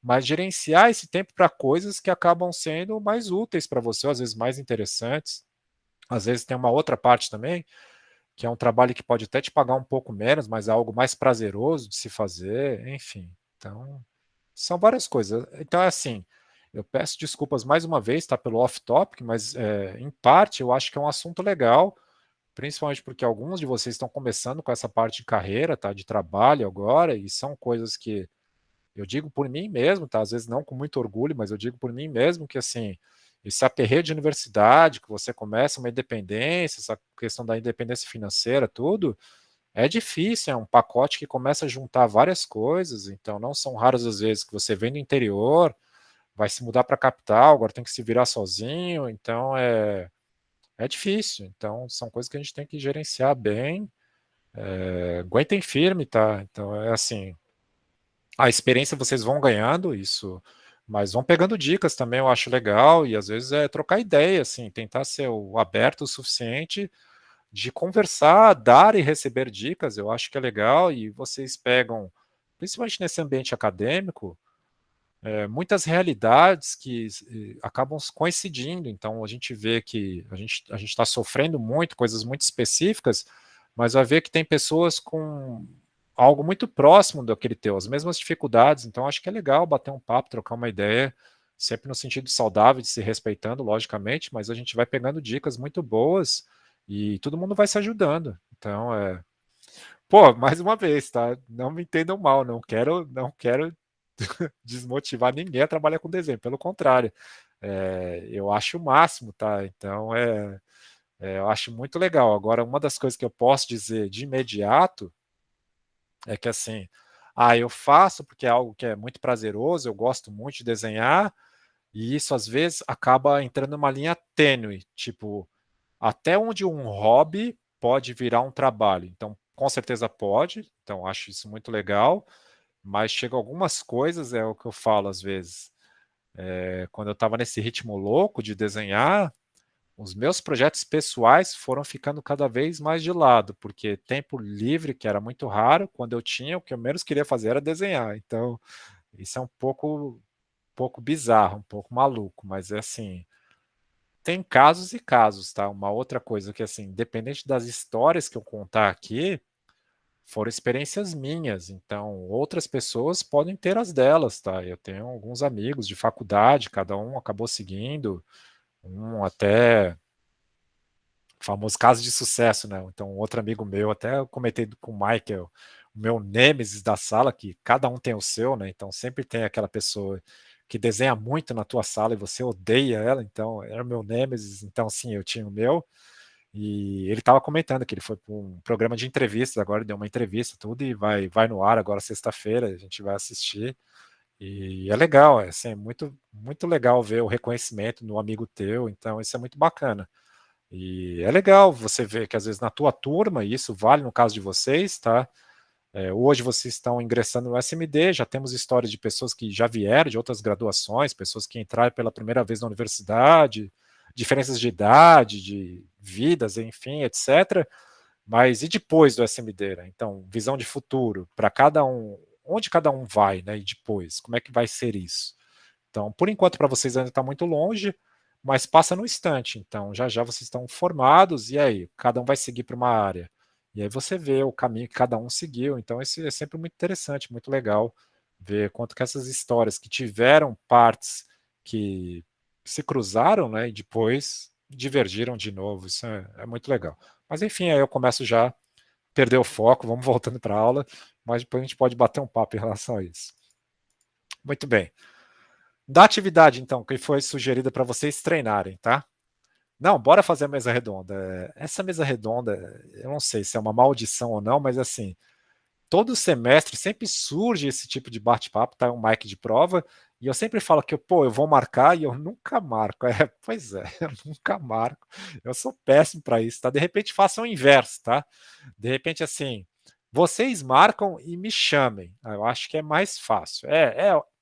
mas gerenciar esse tempo para coisas que acabam sendo mais úteis para você, ou às vezes mais interessantes. Às vezes tem uma outra parte também, que é um trabalho que pode até te pagar um pouco menos, mas é algo mais prazeroso de se fazer, enfim. Então, são várias coisas. Então, é assim, eu peço desculpas mais uma vez, tá, pelo off-topic, mas em parte eu acho que é um assunto legal, principalmente porque alguns de vocês estão começando com essa parte de carreira, tá, de trabalho agora, e são coisas que eu digo por mim mesmo, tá, às vezes não com muito orgulho, mas eu digo por mim mesmo que, assim, esse aperreio de universidade, que você começa uma independência, essa questão da independência financeira, tudo, é difícil, é um pacote que começa a juntar várias coisas, então não são raras as vezes que você vem do interior, vai se mudar para a capital, agora tem que se virar sozinho, então é difícil. Então são coisas que a gente tem que gerenciar bem. Aguentem firme, tá? Então é assim, a experiência vocês vão ganhando isso, mas vão pegando dicas também, eu acho legal, e às vezes é trocar ideia, assim, tentar ser o aberto o suficiente de conversar, dar e receber dicas, eu acho que é legal, e vocês pegam, principalmente nesse ambiente acadêmico, muitas realidades que acabam coincidindo. Então a gente vê que a gente está sofrendo muito, coisas muito específicas, mas vai ver que tem pessoas com algo muito próximo daquele teu, as mesmas dificuldades. Então acho que é legal bater um papo, trocar uma ideia, sempre no sentido saudável, de se respeitando, logicamente, mas a gente vai pegando dicas muito boas e todo mundo vai se ajudando. Então pô, mais uma vez, tá? Não me entendam mal, não quero desmotivar ninguém a trabalhar com desenho, pelo contrário, eu acho o máximo, tá? Então eu acho muito legal. Agora, uma das coisas que eu posso dizer de imediato é que assim, eu faço porque é algo que é muito prazeroso, eu gosto muito de desenhar, e isso às vezes acaba entrando numa linha tênue, tipo, até onde um hobby pode virar um trabalho. Então, com certeza pode, então acho isso muito legal, mas chega algumas coisas, é o que eu falo às vezes. Quando eu estava nesse ritmo louco de desenhar, os meus projetos pessoais foram ficando cada vez mais de lado, porque tempo livre, que era muito raro, quando eu tinha, o que eu menos queria fazer era desenhar. Então, isso é um pouco bizarro, um pouco maluco, mas é assim, tem casos e casos, tá? Uma outra coisa que, assim, independente das histórias que eu contar aqui, foram experiências minhas, então outras pessoas podem ter as delas, tá? Eu tenho alguns amigos de faculdade, cada um acabou seguindo, um até famoso caso de sucesso, né? Então, outro amigo meu, até eu comentei com o Michael, o meu nêmesis da sala, que cada um tem o seu, né? Então, sempre tem aquela pessoa que desenha muito na tua sala e você odeia ela, então era o meu nêmesis, então sim, eu tinha o meu, e ele estava comentando que ele foi para um programa de entrevistas, agora deu uma entrevista, tudo, e vai no ar agora sexta-feira, a gente vai assistir, e é legal, é assim, muito, muito legal ver o reconhecimento no amigo teu, então isso é muito bacana. E é legal você ver que às vezes na tua turma, e isso vale no caso de vocês, tá? Hoje vocês estão ingressando no SMD, já temos histórias de pessoas que já vieram de outras graduações, pessoas que entraram pela primeira vez na universidade, diferenças de idade, de vidas, enfim, etc. Mas e depois do SMD, né? Então, visão de futuro para cada um, onde cada um vai, né? E depois, como é que vai ser isso? Então, por enquanto, para vocês ainda está muito longe, mas passa no instante. Então, já já vocês estão formados, e aí? Cada um vai seguir para uma área. E aí você vê o caminho que cada um seguiu. Então, isso é sempre muito interessante, muito legal ver quanto que essas histórias que tiveram partes que se cruzaram, né, e depois divergiram de novo. Isso é muito legal. Mas enfim, aí eu começo já a perder o foco, vamos voltando para a aula, mas depois a gente pode bater um papo em relação a isso. Muito bem. Da atividade, então, que foi sugerida para vocês treinarem, tá? Não, bora fazer a mesa redonda. Essa mesa redonda, eu não sei se é uma maldição ou não, mas assim, todo semestre sempre surge esse tipo de bate-papo, tá? Um mic de prova, e eu sempre falo que, pô, eu vou marcar e eu nunca marco. Pois é, eu nunca marco. Eu sou péssimo para isso, tá? De repente façam o inverso, tá? De repente, assim, vocês marcam e me chamem. Eu acho que é mais fácil.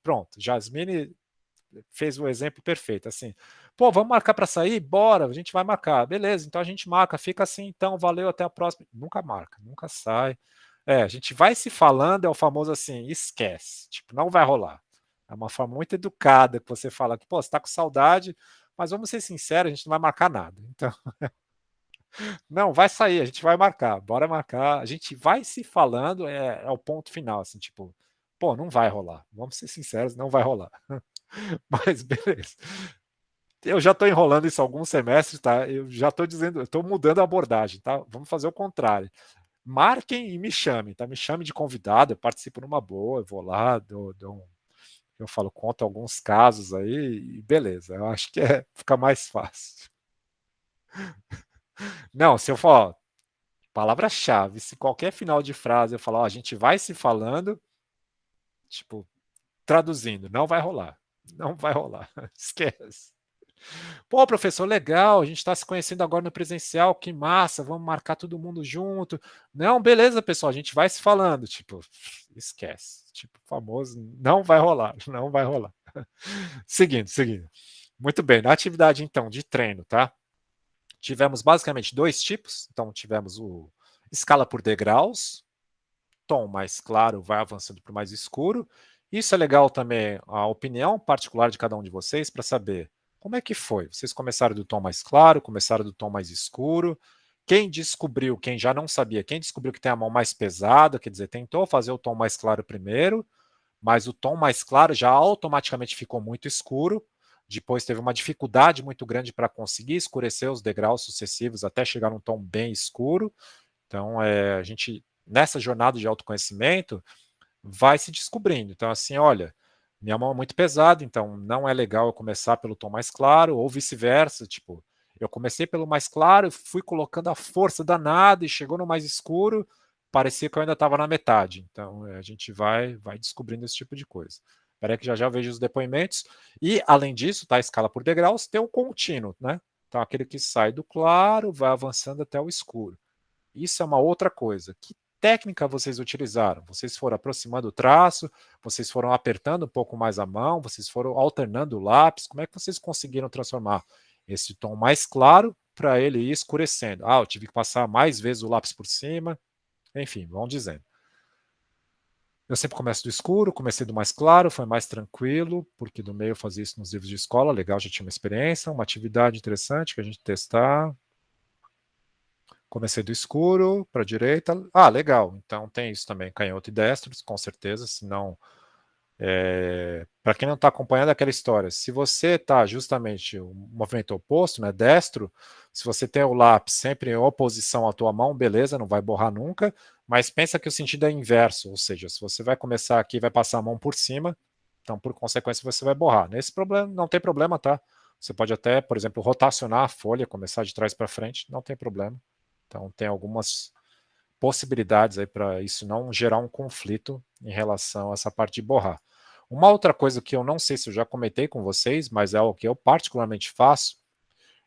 Pronto, Jasmine fez o exemplo perfeito, assim, pô, vamos marcar para sair? Bora, a gente vai marcar, beleza, então a gente marca, fica assim, então, valeu, até a próxima. Nunca marca, nunca sai. A gente vai se falando, é o famoso assim, esquece, tipo, não vai rolar. É uma forma muito educada que você fala que, pô, você tá com saudade, mas vamos ser sinceros, a gente não vai marcar nada. Então, não, vai sair, a gente vai marcar, bora marcar. A gente vai se falando, é o ponto final, assim, tipo, pô, não vai rolar. Vamos ser sinceros, não vai rolar. Mas beleza. Eu já estou enrolando isso há alguns semestres, tá? Eu já estou dizendo, eu estou mudando a abordagem, tá? Vamos fazer o contrário. Marquem e me chamem, tá? Me chame de convidado, eu participo numa boa, eu vou lá, eu falo, conto alguns casos aí e beleza. Eu acho que fica mais fácil. Não, se eu falar, ó, palavra-chave, se qualquer final de frase eu falar, ó, a gente vai se falando, tipo, traduzindo, não vai rolar. Não vai rolar. Esquece. Pô, professor, legal, a gente está se conhecendo agora no presencial, que massa, vamos marcar todo mundo junto. Não, beleza, pessoal, a gente vai se falando. Tipo, esquece. Tipo, famoso, não vai rolar, não vai rolar. Seguindo. Muito bem, na atividade então de treino, tá? Tivemos basicamente dois tipos. Então, tivemos o escala por degraus, tom mais claro vai avançando para o mais escuro. Isso é legal também, a opinião particular de cada um de vocês para saber como é que foi. Vocês começaram do tom mais claro, começaram do tom mais escuro. Quem descobriu, quem já não sabia, quem descobriu que tem a mão mais pesada, quer dizer, tentou fazer o tom mais claro primeiro, mas o tom mais claro já automaticamente ficou muito escuro. Depois teve uma dificuldade muito grande para conseguir escurecer os degraus sucessivos até chegar num tom bem escuro. Então, a gente, nessa jornada de autoconhecimento, vai se descobrindo. Então, assim, olha, minha mão é muito pesada, então não é legal eu começar pelo tom mais claro, ou vice-versa, tipo, eu comecei pelo mais claro, fui colocando a força danada e chegou no mais escuro, parecia que eu ainda estava na metade. Então, a gente vai descobrindo esse tipo de coisa. Espera que já vejo os depoimentos. E, além disso, tá, a escala por degraus, tem o contínuo, né? Então, aquele que sai do claro, vai avançando até o escuro. Isso é uma outra coisa. Que técnica vocês utilizaram? Vocês foram aproximando o traço, vocês foram apertando um pouco mais a mão, vocês foram alternando o lápis. Como é que vocês conseguiram transformar esse tom mais claro para ele ir escurecendo? Ah, eu tive que passar mais vezes o lápis por cima. Enfim, vão dizendo. Eu sempre começo do escuro, comecei do mais claro, foi mais tranquilo, porque do meio eu fazia isso nos livros de escola, legal, já tinha uma experiência, uma atividade interessante que a gente testar. Comecei do escuro para a direita. Ah, legal. Então tem isso também, canhoto e destro, com certeza. Senão, para quem não está acompanhando aquela história, se você está justamente o movimento oposto, né, destro, se você tem o lápis sempre em oposição à tua mão, beleza, não vai borrar nunca. Mas pensa que o sentido é inverso, ou seja, se você vai começar aqui, vai passar a mão por cima, então por consequência você vai borrar. Nesse problema não tem problema, tá? Você pode até, por exemplo, rotacionar a folha, começar de trás para frente, não tem problema. Então, tem algumas possibilidades aí para isso não gerar um conflito em relação a essa parte de borrar. Uma outra coisa que eu não sei se eu já comentei com vocês, mas é o que eu particularmente faço,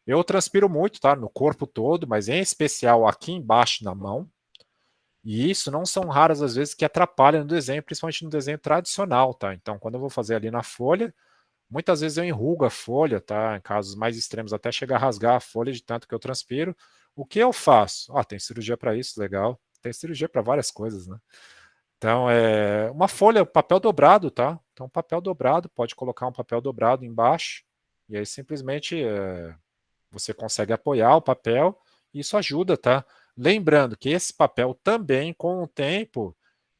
eu transpiro muito, tá? No corpo todo, mas em especial aqui embaixo na mão. E isso não são raras as vezes que atrapalha no desenho, principalmente no desenho tradicional, tá? Então, quando eu vou fazer ali na folha, muitas vezes eu enrugo a folha, tá? Em casos mais extremos, até chegar a rasgar a folha de tanto que eu transpiro. O que eu faço? Tem cirurgia para isso, legal. Tem cirurgia para várias coisas, né? Então, uma folha, papel dobrado, tá? Então, papel dobrado, pode colocar um papel dobrado embaixo, e aí simplesmente você consegue apoiar o papel, e isso ajuda, tá? Lembrando que esse papel também, com o tempo,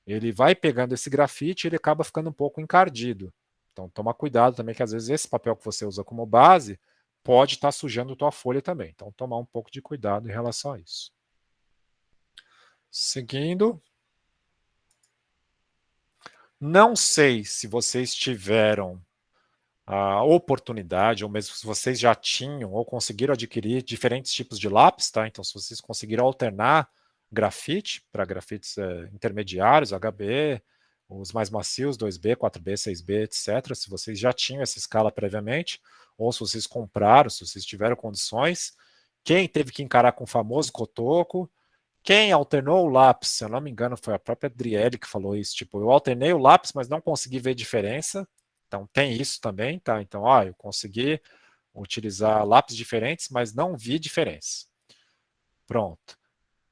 ele vai pegando esse grafite e ele acaba ficando um pouco encardido. Então, toma cuidado também, que às vezes esse papel que você usa como base pode estar sujando a tua folha também. Então, tomar um pouco de cuidado em relação a isso. Seguindo. Não sei se vocês tiveram a oportunidade, ou mesmo se vocês já tinham ou conseguiram adquirir diferentes tipos de lápis, tá? Então, se vocês conseguiram alternar grafite para grafites intermediários, HB, os mais macios, 2B, 4B, 6B, etc. Se vocês já tinham essa escala previamente, ou se vocês compraram, se vocês tiveram condições. Quem teve que encarar com o famoso cotoco, quem alternou o lápis, se eu não me engano, foi a própria Adriele que falou isso. Tipo, eu alternei o lápis, mas não consegui ver diferença. Então tem isso também, tá? Então, eu consegui utilizar lápis diferentes, mas não vi diferença. Pronto.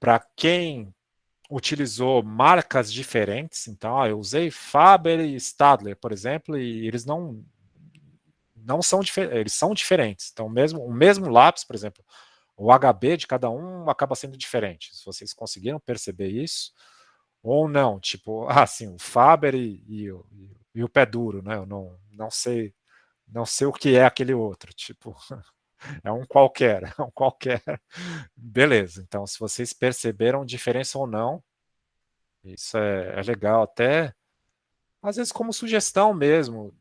Para quem utilizou marcas diferentes, então eu usei Faber e Stadler, por exemplo, e eles não são eles são diferentes. Então, o mesmo lápis, por exemplo, o HB de cada um acaba sendo diferente. Se vocês conseguiram perceber isso, ou não, tipo, assim, o Faber e o pé duro, né? Eu não sei o que é aquele outro, tipo, é um qualquer, é um qualquer. Beleza, então se vocês perceberam diferença ou não, isso é legal, até às vezes como sugestão mesmo.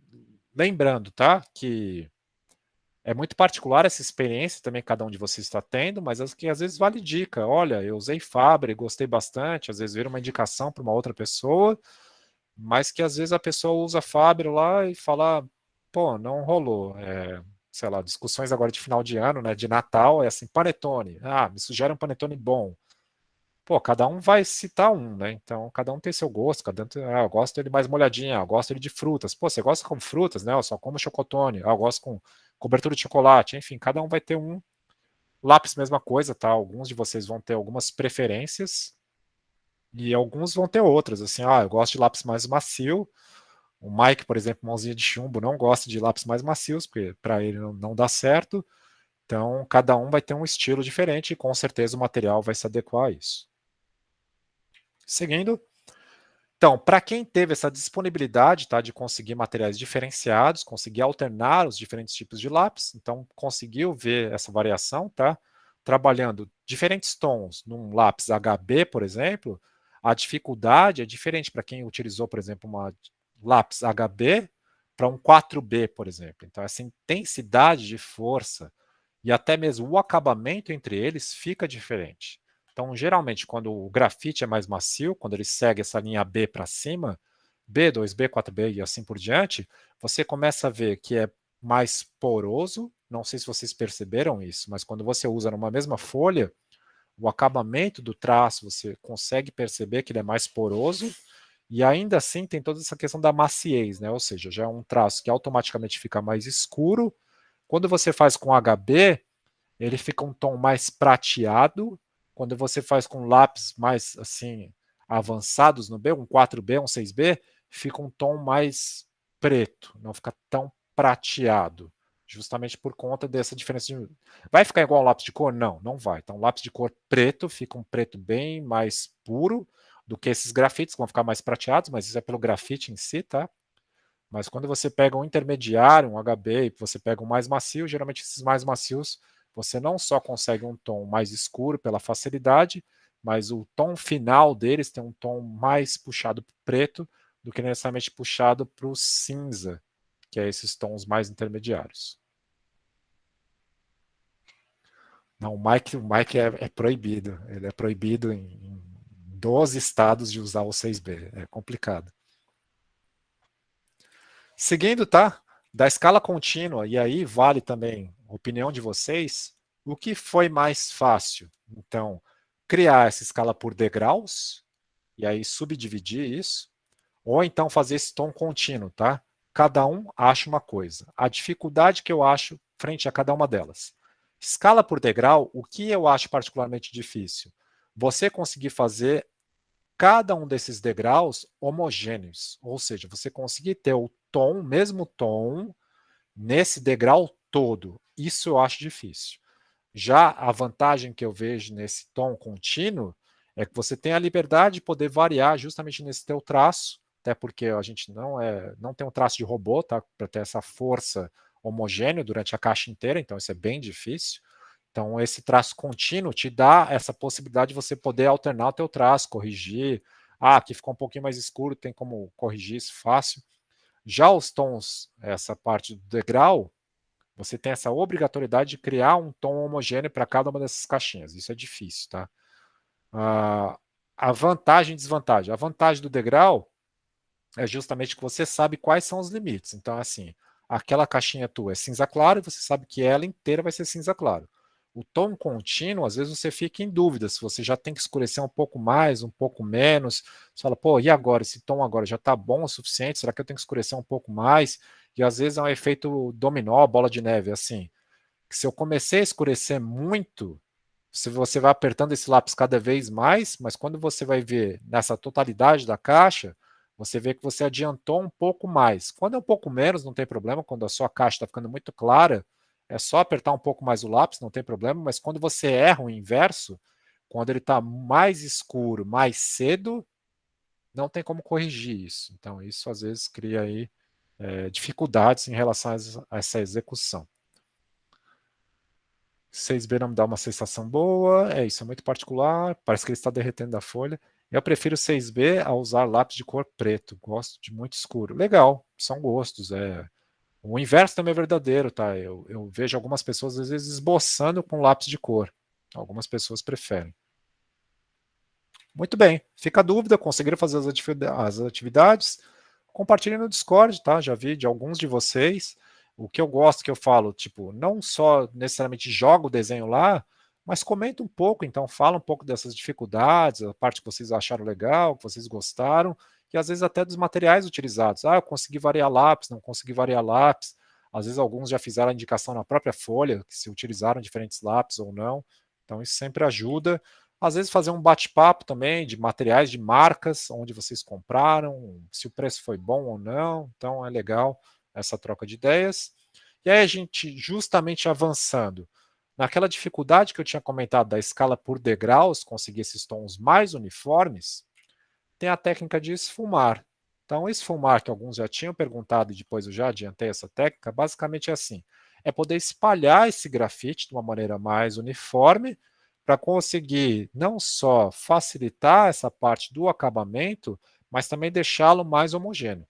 Lembrando, tá? Que é muito particular essa experiência também que cada um de vocês está tendo, mas que às vezes vale dica. Olha, eu usei Faber, gostei bastante, às vezes vira uma indicação para uma outra pessoa, mas que às vezes a pessoa usa Faber lá e fala, pô, não rolou. Sei lá, discussões agora de final de ano, né, de Natal, é assim, panetone. Ah, me sugere um panetone bom. Pô, cada um vai citar um, né? Então, cada um tem seu gosto, cada um tem, eu gosto dele mais molhadinho, eu gosto dele de frutas. Pô, você gosta com frutas, né? Eu só como chocotone, eu gosto com cobertura de chocolate. Enfim, cada um vai ter um lápis, mesma coisa, tá? Alguns de vocês vão ter algumas preferências e alguns vão ter outras. Assim, eu gosto de lápis mais macio. O Mike, por exemplo, mãozinha de chumbo, não gosta de lápis mais macios, porque para ele não dá certo. Então, cada um vai ter um estilo diferente e com certeza o material vai se adequar a isso. Seguindo, então, para quem teve essa disponibilidade, tá, de conseguir materiais diferenciados, conseguir alternar os diferentes tipos de lápis, então conseguiu ver essa variação, tá? Trabalhando diferentes tons num lápis HB, por exemplo, a dificuldade é diferente para quem utilizou, por exemplo, uma lápis HB para um 4B, por exemplo. Então, essa intensidade de força e até mesmo o acabamento entre eles fica diferente. Então, geralmente, quando o grafite é mais macio, quando ele segue essa linha B para cima, B, 2B, 4B e assim por diante, você começa a ver que é mais poroso. Não sei se vocês perceberam isso, mas quando você usa numa mesma folha, o acabamento do traço, você consegue perceber que ele é mais poroso, e ainda assim tem toda essa questão da maciez, né? Ou seja, já é um traço que automaticamente fica mais escuro. Quando você faz com HB, ele fica um tom mais prateado. Quando você faz com lápis mais assim avançados no B, um 4B, um 6B, fica um tom mais preto, não fica tão prateado. Justamente por conta dessa diferença de. Vai ficar igual um lápis de cor? Não, não vai. Então, um lápis de cor preto fica um preto bem mais puro do que esses grafites, que vão ficar mais prateados, mas isso é pelo grafite em si, tá? Mas quando você pega um intermediário, um HB, e você pega um mais macio, geralmente esses mais macios, você não só consegue um tom mais escuro pela facilidade, mas o tom final deles tem um tom mais puxado para o preto do que necessariamente puxado para o cinza, que é esses tons mais intermediários. Não, o Mike é proibido. Ele é proibido em 12 estados de usar o 6B. É complicado. Seguindo, tá? Da escala contínua, e aí vale também a opinião de vocês, o que foi mais fácil? Então, criar essa escala por degraus, e aí subdividir isso, ou então fazer esse tom contínuo, tá? Cada um acha uma coisa. A dificuldade que eu acho frente a cada uma delas. Escala por degrau, o que eu acho particularmente difícil? Você conseguir fazer cada um desses degraus homogêneos, ou seja, você conseguir ter o tom, o mesmo tom, nesse degrau todo. Isso eu acho difícil. Já a vantagem que eu vejo nesse tom contínuo é que você tem a liberdade de poder variar justamente nesse teu traço, até porque a gente não tem um traço de robô, tá, para ter essa força homogênea durante a caixa inteira, então isso é bem difícil. Então, esse traço contínuo te dá essa possibilidade de você poder alternar o teu traço, corrigir. Ah, aqui ficou um pouquinho mais escuro, tem como corrigir isso fácil. Já os tons, essa parte do degrau, você tem essa obrigatoriedade de criar um tom homogêneo para cada uma dessas caixinhas. Isso é difícil, tá? A vantagem e desvantagem. A vantagem do degrau é justamente que você sabe quais são os limites. Então, assim, aquela caixinha tua é cinza claro e você sabe que ela inteira vai ser cinza claro. O tom contínuo, às vezes você fica em dúvida se você já tem que escurecer um pouco mais, um pouco menos. Você fala, pô, e agora? Esse tom agora já está bom o suficiente? Será que eu tenho que escurecer um pouco mais? E às vezes é um efeito dominó, bola de neve, assim. Que se eu comecei a escurecer muito, se você vai apertando esse lápis cada vez mais, mas quando você vai ver nessa totalidade da caixa, você vê que você adiantou um pouco mais. Quando é um pouco menos, não tem problema. Quando a sua caixa está ficando muito clara, é só apertar um pouco mais o lápis, não tem problema. Mas quando você erra o inverso, quando ele está mais escuro, mais cedo, não tem como corrigir isso. Então, isso às vezes cria aí dificuldades em relação a essa execução. 6B não me dá uma sensação boa, isso é muito particular, parece que ele está derretendo da folha. Eu prefiro 6B a usar lápis de cor preto, gosto de muito escuro. Legal, são gostos. O inverso também é verdadeiro, tá? Eu vejo algumas pessoas às vezes esboçando com lápis de cor. Algumas pessoas preferem. Muito bem, fica a dúvida, conseguiram fazer as atividades? Compartilhem no Discord, tá? Já vi de alguns de vocês. O que eu gosto que eu falo, tipo, não só necessariamente joga o desenho lá, mas comenta um pouco, então fala um pouco dessas dificuldades, a parte que vocês acharam legal, que vocês gostaram, e às vezes até dos materiais utilizados. Ah, eu consegui variar lápis, não consegui variar lápis. Às vezes alguns já fizeram a indicação na própria folha, que se utilizaram diferentes lápis ou não. Então isso sempre ajuda. Às vezes fazer um bate-papo também de materiais, de marcas, onde vocês compraram, se o preço foi bom ou não. Então é legal essa troca de ideias. E aí a gente, justamente avançando, naquela dificuldade que eu tinha comentado da escala por degraus, conseguir esses tons mais uniformes, tem a técnica de esfumar. Então, esfumar, que alguns já tinham perguntado e depois eu já adiantei essa técnica, basicamente é assim: é poder espalhar esse grafite de uma maneira mais uniforme para conseguir não só facilitar essa parte do acabamento, mas também deixá-lo mais homogêneo.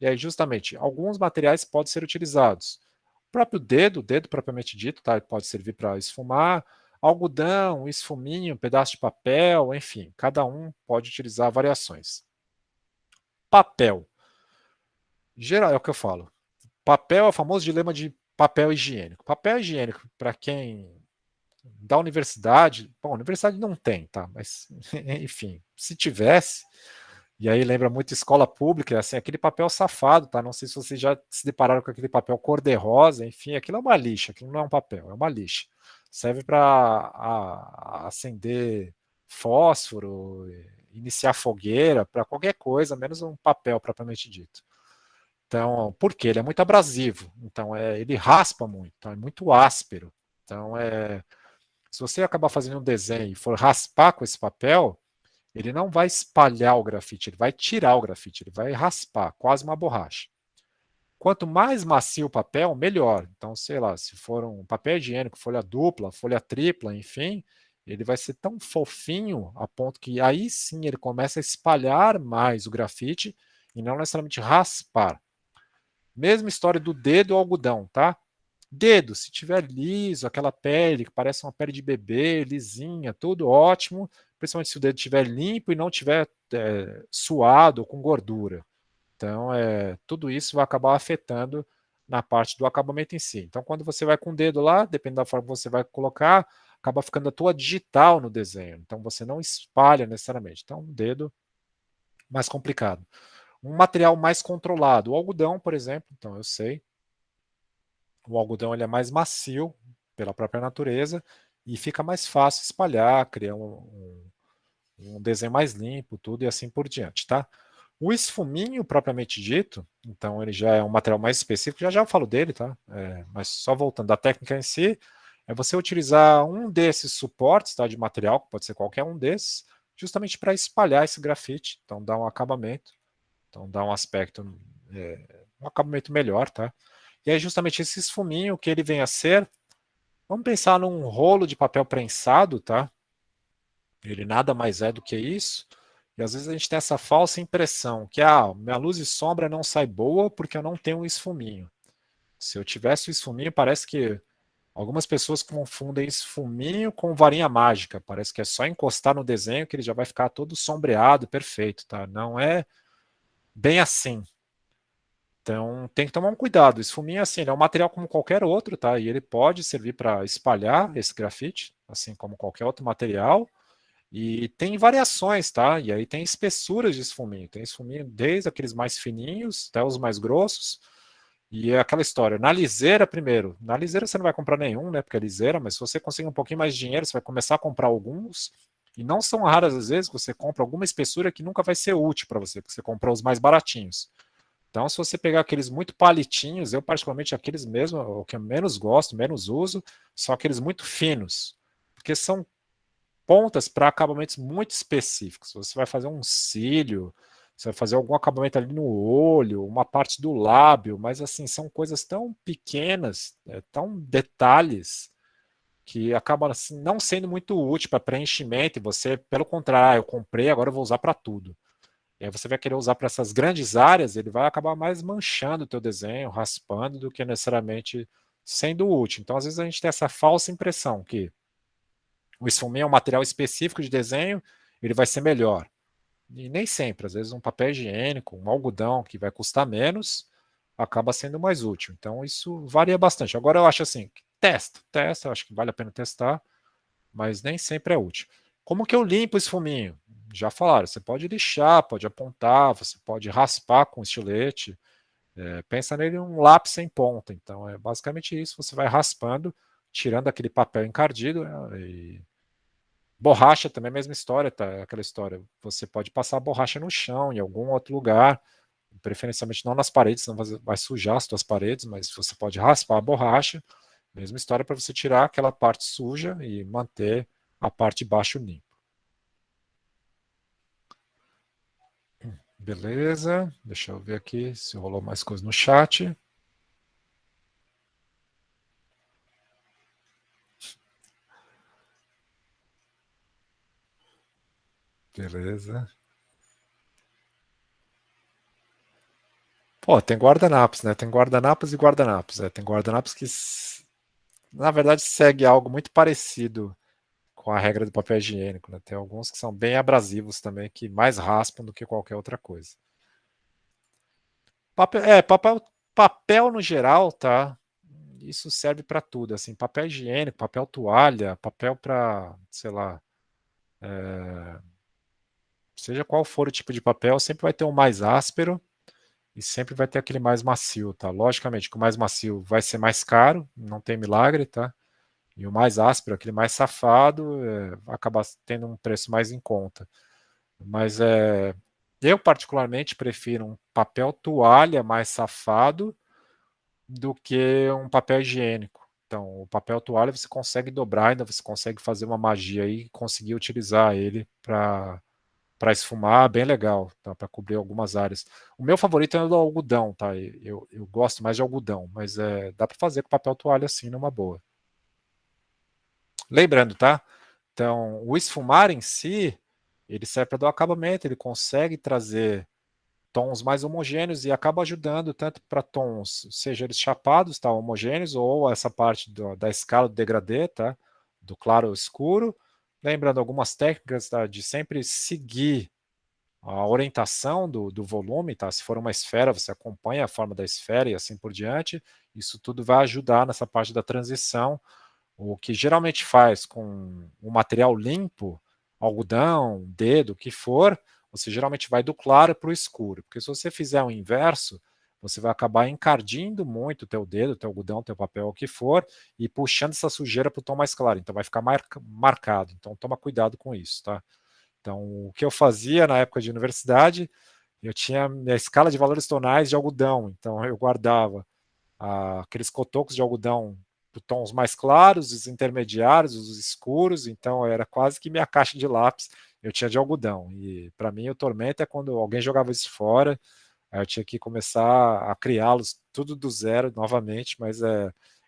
E aí, justamente, alguns materiais podem ser utilizados. O próprio dedo, o dedo propriamente dito, tá? Pode servir para esfumar. Algodão, esfuminho, pedaço de papel, enfim, cada um pode utilizar variações. Papel. Geral, é o que eu falo. Papel é o famoso dilema de papel higiênico. Papel higiênico, para quem da universidade, bom, universidade não tem, tá? Mas, enfim, se tivesse, e aí lembra muito escola pública, é assim, aquele papel safado, tá? Não sei se vocês já se depararam com aquele papel cor-de-rosa, enfim, aquilo é uma lixa, aquilo não é um papel, é uma lixa. Serve para acender fósforo, iniciar fogueira, para qualquer coisa, menos um papel propriamente dito. Então, por quê? Ele é muito abrasivo, então ele raspa muito, então é muito áspero. Então, se você acabar fazendo um desenho e for raspar com esse papel, ele não vai espalhar o grafite, ele vai tirar o grafite, ele vai raspar, quase uma borracha. Quanto mais macio o papel, melhor. Então, sei lá, se for um papel higiênico, folha dupla, folha tripla, enfim, ele vai ser tão fofinho a ponto que aí sim ele começa a espalhar mais o grafite e não necessariamente raspar. Mesma história do dedo ou algodão, tá? Dedo, se tiver liso, aquela pele que parece uma pele de bebê, lisinha, tudo ótimo, principalmente se o dedo estiver limpo e não estiver suado ou com gordura. Então, tudo isso vai acabar afetando na parte do acabamento em si. Então, quando você vai com o dedo lá, dependendo da forma que você vai colocar, acaba ficando a tua digital no desenho. Então, você não espalha necessariamente. Então, um dedo mais complicado. Um material mais controlado. O algodão, por exemplo, então eu sei, o algodão ele é mais macio pela própria natureza e fica mais fácil espalhar, criar um desenho mais limpo, tudo e assim por diante, tá? O esfuminho, propriamente dito, então ele já é um material mais específico, já eu falo dele, tá? Mas só voltando à técnica em si, é você utilizar um desses suportes, tá, de material, que pode ser qualquer um desses, justamente para espalhar esse grafite, então dá um acabamento, então dá um aspecto, um acabamento melhor, tá? E aí justamente esse esfuminho que ele vem a ser, vamos pensar num rolo de papel prensado, tá? Ele nada mais é do que isso. E às vezes a gente tem essa falsa impressão que minha luz e sombra não sai boa porque eu não tenho um esfuminho. Se eu tivesse o esfuminho, parece que algumas pessoas confundem esfuminho com varinha mágica. Parece que é só encostar no desenho que ele já vai ficar todo sombreado, perfeito, tá? Não é bem assim. Então tem que tomar um cuidado. O esfuminho é assim, ele é um material como qualquer outro, tá? E ele pode servir para espalhar esse grafite, assim como qualquer outro material. E tem variações, tá? E aí tem espessuras de esfuminho. Tem esfuminho desde aqueles mais fininhos até os mais grossos. E é aquela história, na liseira primeiro, na liseira você não vai comprar nenhum, né, porque é liseira, mas se você conseguir um pouquinho mais de dinheiro, você vai começar a comprar alguns, e não são raras as vezes que você compra alguma espessura que nunca vai ser útil para você, porque você comprou os mais baratinhos. Então, se você pegar aqueles muito palitinhos, eu particularmente aqueles mesmo, o que eu menos gosto, menos uso, são aqueles muito finos, porque são pontas para acabamentos muito específicos. Você vai fazer um cílio, você vai fazer algum acabamento ali no olho, uma parte do lábio, mas assim, são coisas tão pequenas, tão detalhes, que acaba assim, não sendo muito útil para preenchimento, e você, pelo contrário, eu comprei, agora eu vou usar para tudo. E aí você vai querer usar para essas grandes áreas, ele vai acabar mais manchando o teu desenho, raspando, do que necessariamente sendo útil. Então, às vezes, a gente tem essa falsa impressão que o esfumê é um material específico de desenho, ele vai ser melhor. E nem sempre, às vezes um papel higiênico, um algodão que vai custar menos, acaba sendo mais útil. Então isso varia bastante. Agora eu acho assim, testa, eu acho que vale a pena testar, mas nem sempre é útil. Como que eu limpo esse fuminho? Já falaram, você pode lixar, pode apontar, você pode raspar com estilete. Pensa nele um lápis sem ponta. Então é basicamente isso. Você vai raspando, tirando aquele papel encardido, e borracha também é a mesma história, tá? Aquela história. Você pode passar a borracha no chão, em algum outro lugar, preferencialmente não nas paredes, senão vai sujar as suas paredes, mas você pode raspar a borracha. Mesma história para você tirar aquela parte suja e manter a parte de baixo limpa. Beleza, deixa eu ver aqui se rolou mais coisa no chat. Beleza. Pô, tem guardanapos, né? Tem guardanapos e guardanapos. Tem guardanapos que, na verdade, segue algo muito parecido com a regra do papel higiênico, né? Tem alguns que são bem abrasivos também, que mais raspam do que qualquer outra coisa. Papel no geral, tá? Isso serve para tudo, assim, papel higiênico, papel toalha, papel para, sei lá, seja qual for o tipo de papel, sempre vai ter um mais áspero e sempre vai ter aquele mais macio, tá? Logicamente que o mais macio vai ser mais caro, não tem milagre, tá? E o mais áspero, aquele mais safado, acaba tendo um preço mais em conta. Mas eu particularmente prefiro um papel toalha mais safado do que um papel higiênico. Então, o papel toalha você consegue dobrar, ainda você consegue fazer uma magia aí e conseguir utilizar ele para esfumar, bem legal, tá? Para cobrir algumas áreas. O meu favorito é o do algodão, tá? Eu gosto mais de algodão, mas dá para fazer com papel toalha assim numa boa. Lembrando, tá? Então, o esfumar em si, ele serve para dar o acabamento, ele consegue trazer tons mais homogêneos e acaba ajudando tanto para tons, seja eles chapados, tá, homogêneos, ou essa parte da escala do degradê, tá, do claro ao escuro. Lembrando algumas técnicas, tá, de sempre seguir a orientação do volume, tá? Se for uma esfera, você acompanha a forma da esfera e assim por diante. Isso tudo vai ajudar nessa parte da transição. O que geralmente faz com um material limpo, algodão, dedo, o que for, você geralmente vai do claro para o escuro. Porque se você fizer o inverso, você vai acabar encardindo muito o teu dedo, o teu algodão, o teu papel, o que for, e puxando essa sujeira para o tom mais claro. Então vai ficar marcado. Então toma cuidado com isso, tá? Então o que eu fazia na época de universidade, eu tinha minha escala de valores tonais de algodão. Então eu guardava aqueles cotocos de algodão de tons mais claros, os intermediários, os escuros, então era quase que minha caixa de lápis eu tinha de algodão. E para mim o tormento é quando alguém jogava isso fora, aí eu tinha que começar a criá-los tudo do zero novamente, mas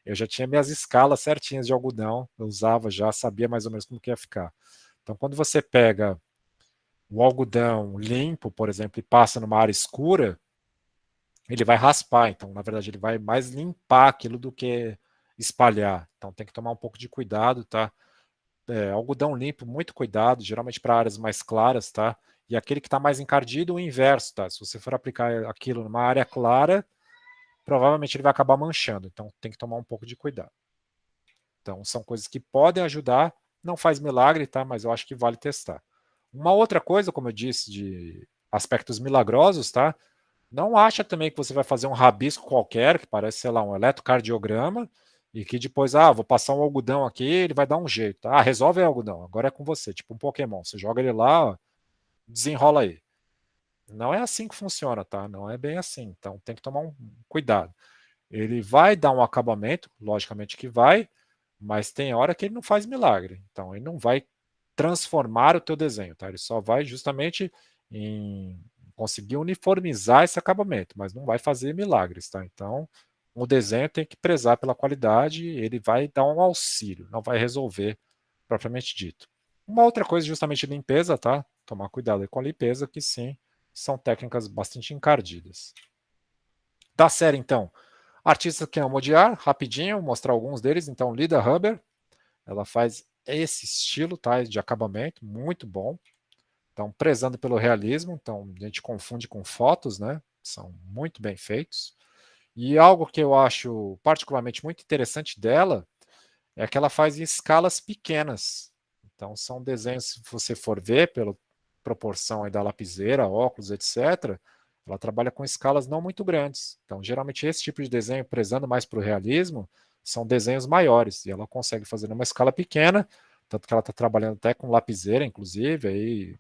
eu já tinha minhas escalas certinhas de algodão, eu usava já, sabia mais ou menos como que ia ficar. Então quando você pega o algodão limpo, por exemplo, e passa numa área escura, ele vai raspar, então, na verdade, ele vai mais limpar aquilo do que espalhar. Então, tem que tomar um pouco de cuidado, tá? Algodão limpo, muito cuidado, geralmente para áreas mais claras, tá? E aquele que está mais encardido, o inverso, tá? Se você for aplicar aquilo numa área clara, provavelmente ele vai acabar manchando. Então, tem que tomar um pouco de cuidado. Então, são coisas que podem ajudar, não faz milagre, tá? Mas eu acho que vale testar. Uma outra coisa, como eu disse, de aspectos milagrosos, tá? Não acha também que você vai fazer um rabisco qualquer, que parece, sei lá, um eletrocardiograma, e que depois, vou passar um algodão aqui, ele vai dar um jeito. Resolve aí o algodão, agora é com você, tipo um Pokémon. Você joga ele lá, desenrola aí. Não é assim que funciona, tá? Não é bem assim. Então tem que tomar um cuidado. Ele vai dar um acabamento, logicamente que vai, mas tem hora que ele não faz milagre. Então ele não vai transformar o teu desenho, tá? Ele só vai justamente em conseguir uniformizar esse acabamento, mas não vai fazer milagres, tá? Então o desenho tem que prezar pela qualidade, ele vai dar um auxílio, não vai resolver propriamente dito. Uma outra coisa, justamente limpeza, tá? Tomar cuidado aí com a limpeza, que sim, são técnicas bastante encardidas. Da série, então, artistas que amam odiar, rapidinho, mostrar alguns deles. Então, Lida Huber, ela faz esse estilo, tá, de acabamento, muito bom. Então, prezando pelo realismo, então a gente confunde com fotos, né? São muito bem feitos. E algo que eu acho particularmente muito interessante dela é que ela faz em escalas pequenas. Então, são desenhos, se você for ver, pela proporção aí da lapiseira, óculos, etc., ela trabalha com escalas não muito grandes. Então, geralmente, esse tipo de desenho, prezando mais para o realismo, são desenhos maiores. E ela consegue fazer numa escala pequena, tanto que ela está trabalhando até com lapiseira, inclusive, aí,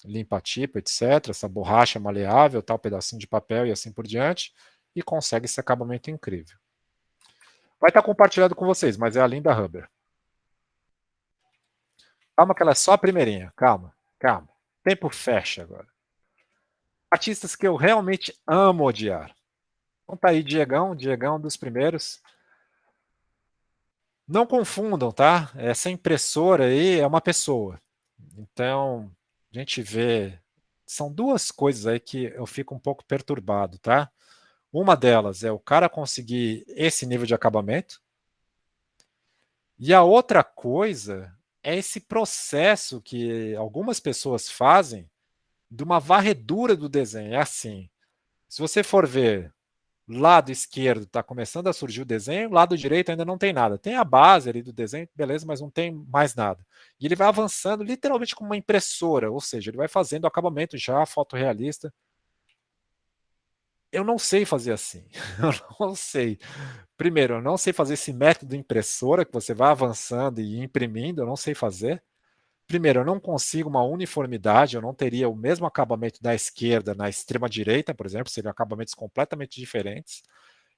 limpa-tipo, etc., essa borracha maleável, tal, pedacinho de papel e assim por diante, e consegue esse acabamento incrível. Vai estar compartilhado com vocês, mas é a Linda Huber. Calma que ela é só a primeirinha. Calma, calma. Tempo fecha agora. Artistas que eu realmente amo odiar. Então tá aí Diegão dos primeiros. Não confundam, tá? Essa impressora aí é uma pessoa. Então, a gente vê. São duas coisas aí que eu fico um pouco perturbado, tá? Uma delas é o cara conseguir esse nível de acabamento. E a outra coisa é esse processo que algumas pessoas fazem de uma varredura do desenho. É assim, se você for ver, lado esquerdo está começando a surgir o desenho, lado direito ainda não tem nada. Tem a base ali do desenho, beleza, mas não tem mais nada. E ele vai avançando literalmente como uma impressora, ou seja, ele vai fazendo o acabamento já fotorrealista. Eu não sei fazer assim. Eu não sei. Primeiro, eu não sei fazer esse método impressora que você vai avançando e imprimindo, eu não sei fazer. Primeiro, eu não consigo uma uniformidade, eu não teria o mesmo acabamento da esquerda na extrema direita, por exemplo, seriam acabamentos completamente diferentes.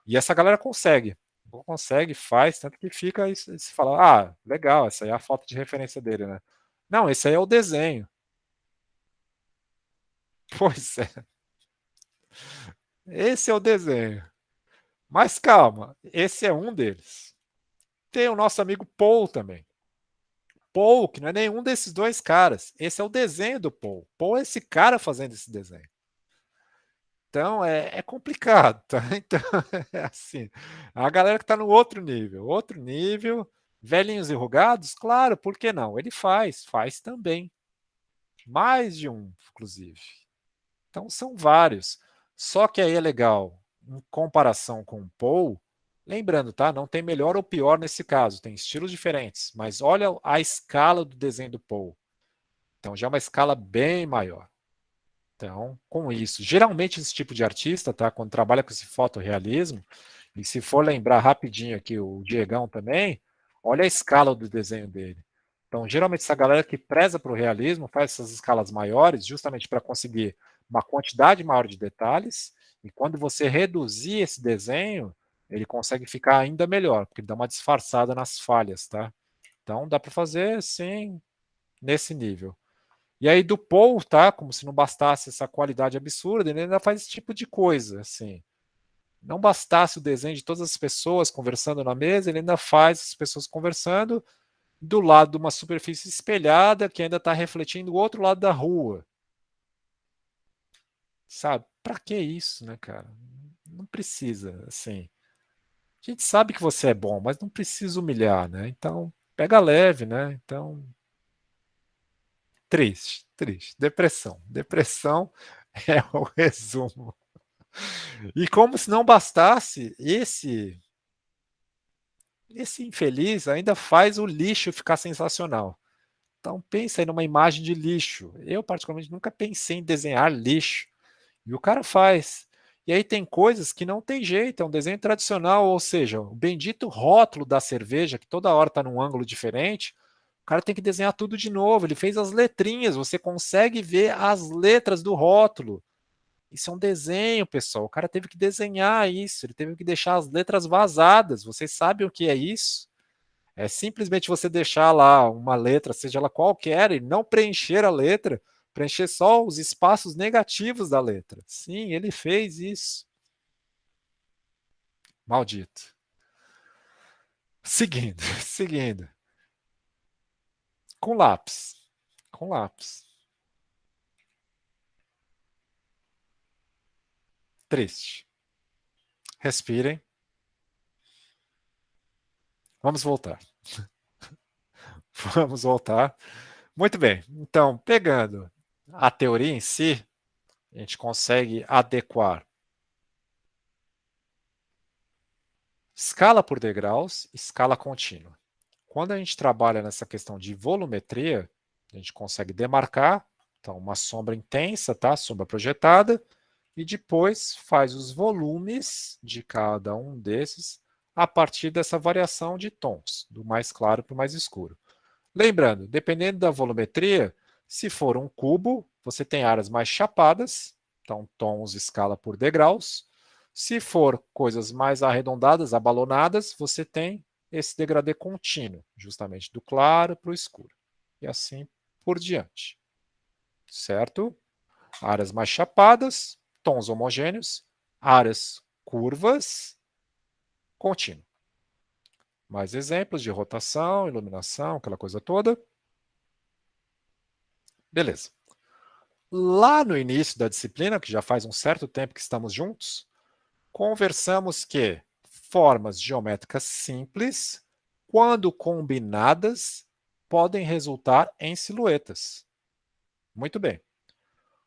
E essa galera consegue. Consegue, faz, tanto que fica e se fala, legal, essa aí é a foto de referência dele, né? Não, esse aí é o desenho. Pois é, esse é o desenho. Mas calma, esse é um deles. Tem o nosso amigo Paul também. Paul, que não é nenhum desses dois caras. Esse é o desenho do Paul. Paul é esse cara fazendo esse desenho. Então é complicado, tá? Então é assim. A galera que está no outro nível, velhinhos e rugados, claro, por que não? Ele faz também. Mais de um, inclusive. Então são vários. Só que aí é legal, em comparação com o Paul, lembrando, tá? Não tem melhor ou pior nesse caso, tem estilos diferentes, mas olha a escala do desenho do Paul. Então já é uma escala bem maior. Então, com isso, geralmente esse tipo de artista, tá, quando trabalha com esse fotorrealismo, e se for lembrar rapidinho aqui o Diegão também, olha a escala do desenho dele. Então, geralmente essa galera que preza para o realismo faz essas escalas maiores, justamente para conseguir uma quantidade maior de detalhes, e quando você reduzir esse desenho, ele consegue ficar ainda melhor, porque ele dá uma disfarçada nas falhas, tá? Então, dá para fazer, sim, nesse nível. E aí do Paul, tá? Como se não bastasse essa qualidade absurda, ele ainda faz esse tipo de coisa, assim. Não bastasse o desenho de todas as pessoas conversando na mesa, ele ainda faz as pessoas conversando do lado de uma superfície espelhada que ainda está refletindo o outro lado da rua. Sabe? Para que isso, né, cara? Não precisa, assim. A gente sabe que você é bom, mas não precisa humilhar, né? Então, pega leve, né? Então, triste, triste. Depressão. Depressão é o resumo. E como se não bastasse, esse infeliz ainda faz o lixo ficar sensacional. Então pensa aí numa imagem de lixo. Eu particularmente nunca pensei em desenhar lixo. E o cara faz. E aí tem coisas que não tem jeito, é um desenho tradicional, ou seja, o bendito rótulo da cerveja, que toda hora está num ângulo diferente, o cara tem que desenhar tudo de novo. Ele fez as letrinhas, você consegue ver as letras do rótulo. Isso é um desenho, pessoal. O cara teve que desenhar isso, ele teve que deixar as letras vazadas. Vocês sabem o que é isso? É simplesmente você deixar lá uma letra, seja ela qualquer, e não preencher a letra, preencher só os espaços negativos da letra. Sim, ele fez isso. Maldito. Seguindo, seguindo. Com lápis. Com lápis. Triste. Respirem. Vamos voltar. Vamos voltar. Muito bem. Então, pegando a teoria em si, a gente consegue adequar escala por degraus, escala contínua. Quando a gente trabalha nessa questão de volumetria, a gente consegue demarcar, então, uma sombra intensa, tá? Sombra projetada, e depois faz os volumes de cada um desses a partir dessa variação de tons, do mais claro para o mais escuro. Lembrando, dependendo da volumetria, se for um cubo, você tem áreas mais chapadas, então tons escala por degraus. Se for coisas mais arredondadas, abalonadas, você tem esse degradê contínuo, justamente do claro para o escuro. E assim por diante. Certo? Áreas mais chapadas, tons homogêneos, áreas curvas, contínuo. Mais exemplos de rotação, iluminação, aquela coisa toda. Beleza. Lá no início da disciplina, que já faz um certo tempo que estamos juntos, conversamos que formas geométricas simples, quando combinadas, podem resultar em silhuetas. Muito bem.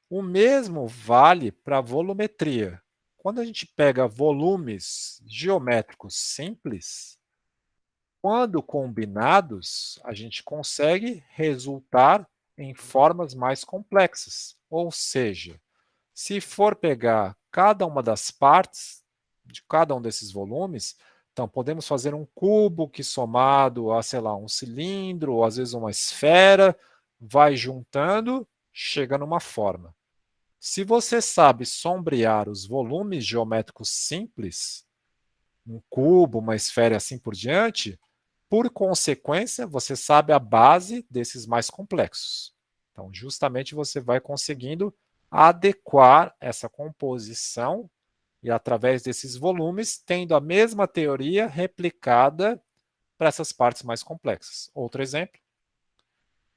O mesmo vale para a volumetria. Quando a gente pega volumes geométricos simples, quando combinados, a gente consegue resultar em formas mais complexas. Ou seja, se for pegar cada uma das partes de cada um desses volumes, então podemos fazer um cubo que somado a, sei lá, um cilindro, ou às vezes uma esfera, vai juntando, chega numa forma. Se você sabe sombrear os volumes geométricos simples, um cubo, uma esfera e assim por diante, por consequência, você sabe a base desses mais complexos. Então, justamente você vai conseguindo adequar essa composição e, através desses volumes, tendo a mesma teoria replicada para essas partes mais complexas. Outro exemplo.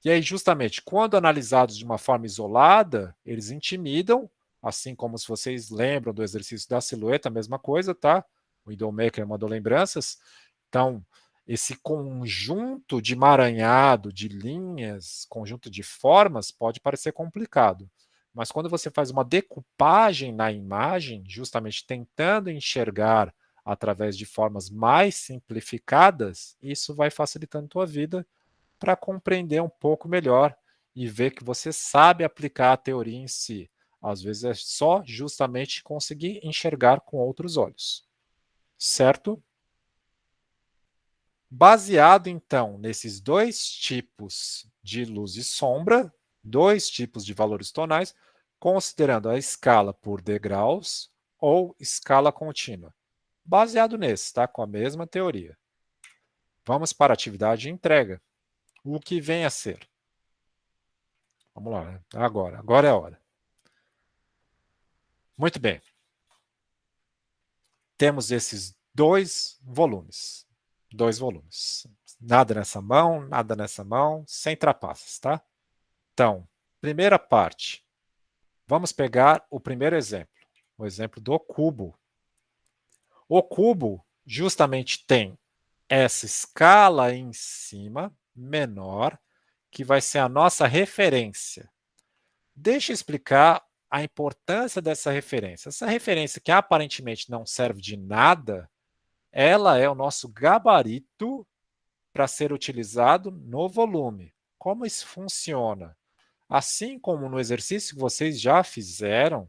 E aí, justamente, quando analisados de uma forma isolada, eles intimidam, assim como se vocês lembram do exercício da silhueta, a mesma coisa, tá? O Idolmaker mandou lembranças. Então, esse conjunto de emaranhado, de linhas, conjunto de formas, pode parecer complicado. Mas quando você faz uma decupagem na imagem, justamente tentando enxergar através de formas mais simplificadas, isso vai facilitando a tua vida para compreender um pouco melhor e ver que você sabe aplicar a teoria em si. Às vezes é só justamente conseguir enxergar com outros olhos. Certo? Baseado, então, nesses dois tipos de luz e sombra, dois tipos de valores tonais, considerando a escala por degraus ou escala contínua. Baseado nesse, tá? Com a mesma teoria. Vamos para a atividade de entrega. O que vem a ser? Vamos lá, né? Agora é a hora. Muito bem. Temos esses dois volumes. Dois volumes. Nada nessa mão, sem trapaças, tá? Então, primeira parte. Vamos pegar o primeiro exemplo, o exemplo do cubo. O cubo justamente tem essa escala em cima, menor, que vai ser a nossa referência. Deixa eu explicar a importância dessa referência. Essa referência que aparentemente não serve de nada, ela é o nosso gabarito para ser utilizado no volume. Como isso funciona? Assim como no exercício que vocês já fizeram,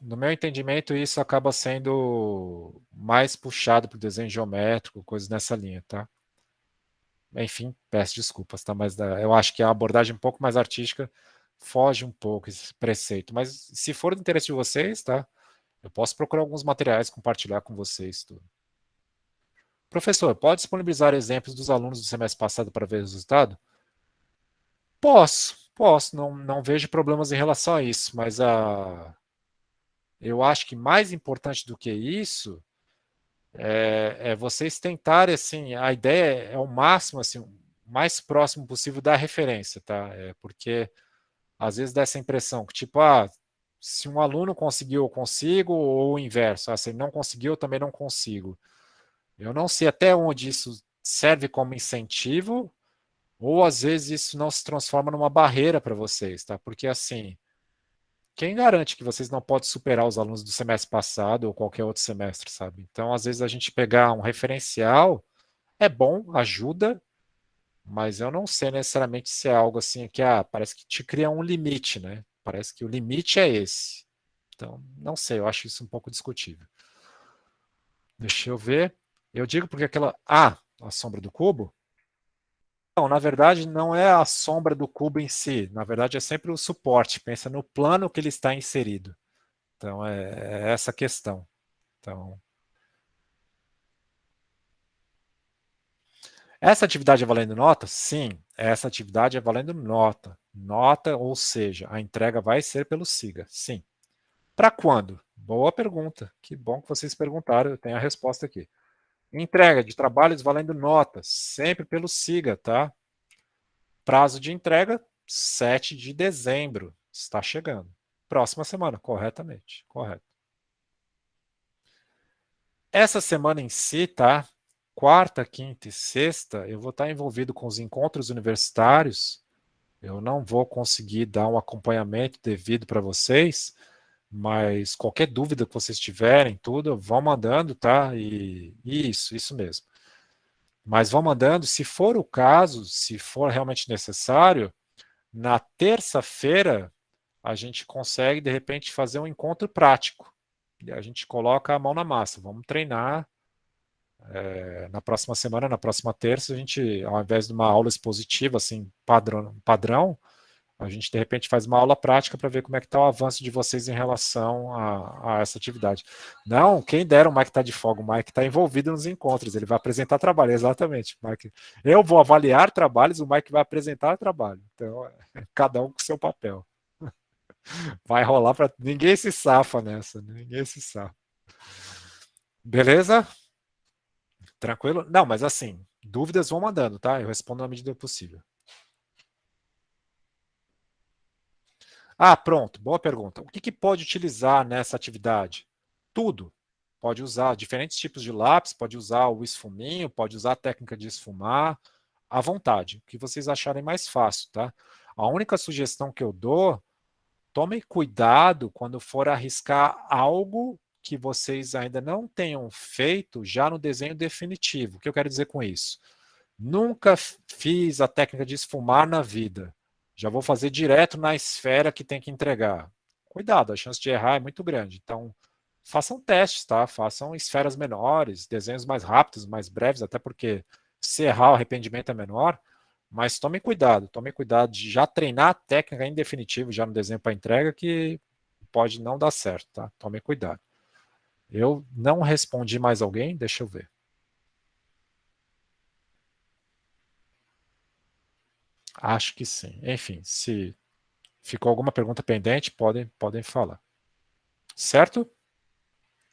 No meu entendimento, isso acaba sendo mais puxado para o desenho geométrico, coisas nessa linha, tá? Enfim, peço desculpas, tá? Mas eu acho que a abordagem um pouco mais artística foge um pouco esse preceito. Mas se for do interesse de vocês, tá? Eu posso procurar alguns materiais, compartilhar com vocês tudo. Professor, pode disponibilizar exemplos dos alunos do semestre passado para ver o resultado? Posso, não vejo problemas em relação a isso, mas eu acho que mais importante do que isso é vocês tentarem, assim, a ideia é o máximo, assim, o mais próximo possível da referência, tá? Porque às vezes dá essa impressão que, tipo, se um aluno conseguiu, eu consigo, ou o inverso, se ele não conseguiu, eu também não consigo. Eu não sei até onde isso serve como incentivo, ou às vezes isso não se transforma numa barreira para vocês, tá? Porque assim, quem garante que vocês não podem superar os alunos do semestre passado ou qualquer outro semestre, sabe? Então, às vezes a gente pegar um referencial é bom, ajuda, mas eu não sei necessariamente se é algo assim que parece que te cria um limite, né? Parece que o limite é esse. Então, não sei, eu acho isso um pouco discutível. Deixa eu ver. Eu digo porque aquela. A sombra do cubo? Não, na verdade, não é a sombra do cubo em si. Na verdade, é sempre o suporte. Pensa no plano que ele está inserido. Então, é essa a questão. Então, essa atividade é valendo nota? Sim, essa atividade é valendo nota. Nota, ou seja, a entrega vai ser pelo SIGA. Sim. Para quando? Boa pergunta. Que bom que vocês perguntaram. Eu tenho a resposta aqui. Entrega de trabalhos valendo nota, sempre pelo SIGA, tá? Prazo de entrega, 7 de dezembro. Está chegando. Próxima semana, corretamente. Correto. Essa semana em si, tá? Quarta, quinta e sexta, eu vou estar envolvido com os encontros universitários. Eu não vou conseguir dar um acompanhamento devido para vocês, mas qualquer dúvida que vocês tiverem, tudo, vão mandando, tá? E isso mesmo. Mas vão mandando, se for o caso, se for realmente necessário, na terça-feira a gente consegue, de repente, fazer um encontro prático. E a gente coloca a mão na massa. Vamos treinar. Na próxima semana, na próxima terça, a gente, ao invés de uma aula expositiva, assim, padrão, a gente, de repente, faz uma aula prática para ver como é que está o avanço de vocês em relação a essa atividade. Não, quem dera o Mike está de folga, o Mike está envolvido nos encontros, ele vai apresentar trabalho, exatamente, Mike. Eu vou avaliar trabalhos, o Mike vai apresentar trabalho. Então, cada um com seu papel. Vai rolar para ninguém se safa nessa, ninguém se safa. Beleza? Tranquilo? Não, mas assim, dúvidas vão mandando, tá? Eu respondo na medida do possível. Pronto, boa pergunta. O que pode utilizar nessa atividade? Tudo. Pode usar diferentes tipos de lápis, pode usar o esfuminho, pode usar a técnica de esfumar, à vontade, o que vocês acharem mais fácil, tá? A única sugestão que eu dou, tomem cuidado quando for arriscar algo que vocês ainda não tenham feito já no desenho definitivo. O que eu quero dizer com isso? Nunca fiz a técnica de esfumar na vida. Já vou fazer direto na esfera que tem que entregar. Cuidado, a chance de errar é muito grande. Então, façam testes, tá? Façam esferas menores, desenhos mais rápidos, mais breves, até porque se errar o arrependimento é menor. Mas tome cuidado de já treinar a técnica em definitivo, já no desenho para entrega, que pode não dar certo, tá? Tome cuidado. Eu não respondi mais alguém, deixa eu ver. Acho que sim. Enfim, se ficou alguma pergunta pendente, podem falar. Certo?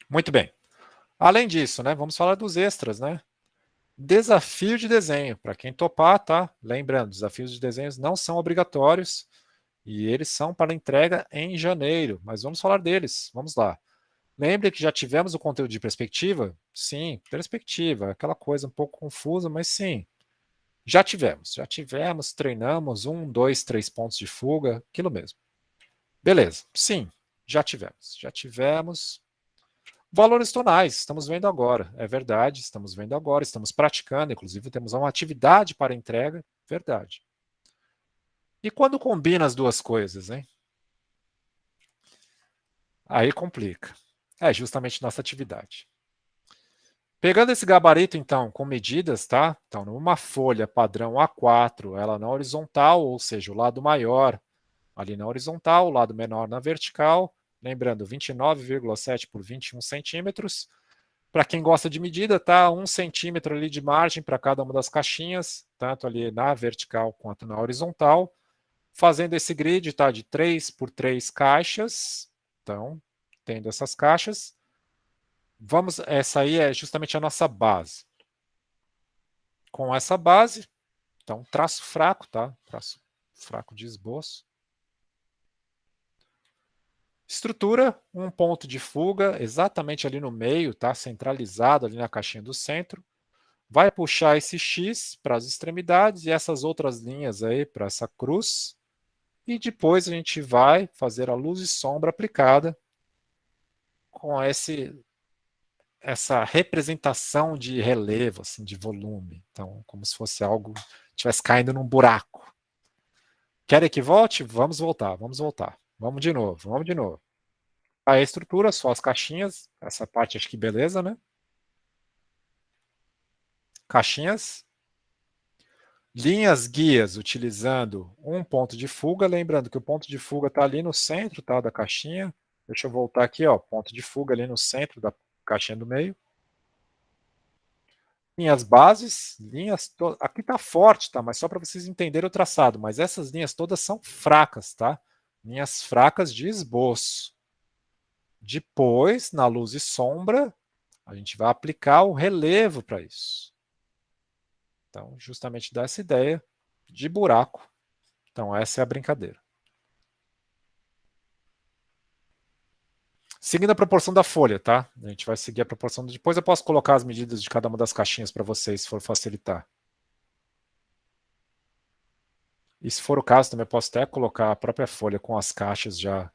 Muito bem. Além disso, né, vamos falar dos extras, né? Desafio de desenho. Para quem topar, tá? Lembrando, desafios de desenhos não são obrigatórios e eles são para entrega em janeiro. Mas vamos falar deles. Vamos lá. Lembre que já tivemos o conteúdo de perspectiva? Sim, perspectiva. Aquela coisa um pouco confusa, mas sim. Já tivemos, treinamos 1, 2, 3 pontos de fuga, aquilo mesmo. Beleza, sim, já tivemos. Valores tonais, estamos vendo agora, é verdade, estamos vendo agora, estamos praticando, inclusive temos uma atividade para entrega, verdade. E quando combina as duas coisas, hein? Aí complica. É justamente nossa atividade. Pegando esse gabarito, então, com medidas, tá? Então, numa folha padrão A4, ela na horizontal, ou seja, o lado maior ali na horizontal, o lado menor na vertical. Lembrando, 29,7 por 21 centímetros. Para quem gosta de medida, tá? 1 centímetro ali de margem para cada uma das caixinhas, tanto ali na vertical quanto na horizontal. Fazendo esse grid, tá? De 3 por 3 caixas. Então, tendo essas caixas. Essa aí é justamente a nossa base. Com essa base, então, traço fraco, tá? Traço fraco de esboço. Estrutura, um ponto de fuga exatamente ali no meio, tá? Centralizado ali na caixinha do centro. Vai puxar esse X para as extremidades e essas outras linhas aí para essa cruz. E depois a gente vai fazer a luz e sombra aplicada com essa representação de relevo, assim, de volume. Então, como se fosse algo que estivesse caindo num buraco. Querem que volte? Vamos voltar, vamos voltar. Vamos de novo, vamos de novo. A estrutura, só as caixinhas. Essa parte acho que beleza, né? Caixinhas. Linhas guias utilizando um ponto de fuga. Lembrando que o ponto de fuga está ali no centro, tá, da caixinha. Deixa eu voltar aqui, ó. Ponto de fuga ali no centro da caixinha do meio. Linhas bases, aqui está forte, tá? Mas só para vocês entenderem o traçado. Mas essas linhas todas são fracas, tá? Linhas fracas de esboço. Depois, na luz e sombra, a gente vai aplicar o relevo para isso. Então, justamente dá essa ideia de buraco. Então, essa é a brincadeira. Seguindo a proporção da folha, tá? A gente vai seguir a proporção. Depois eu posso colocar as medidas de cada uma das caixinhas para vocês, se for facilitar. E se for o caso, também posso até colocar a própria folha com as caixas já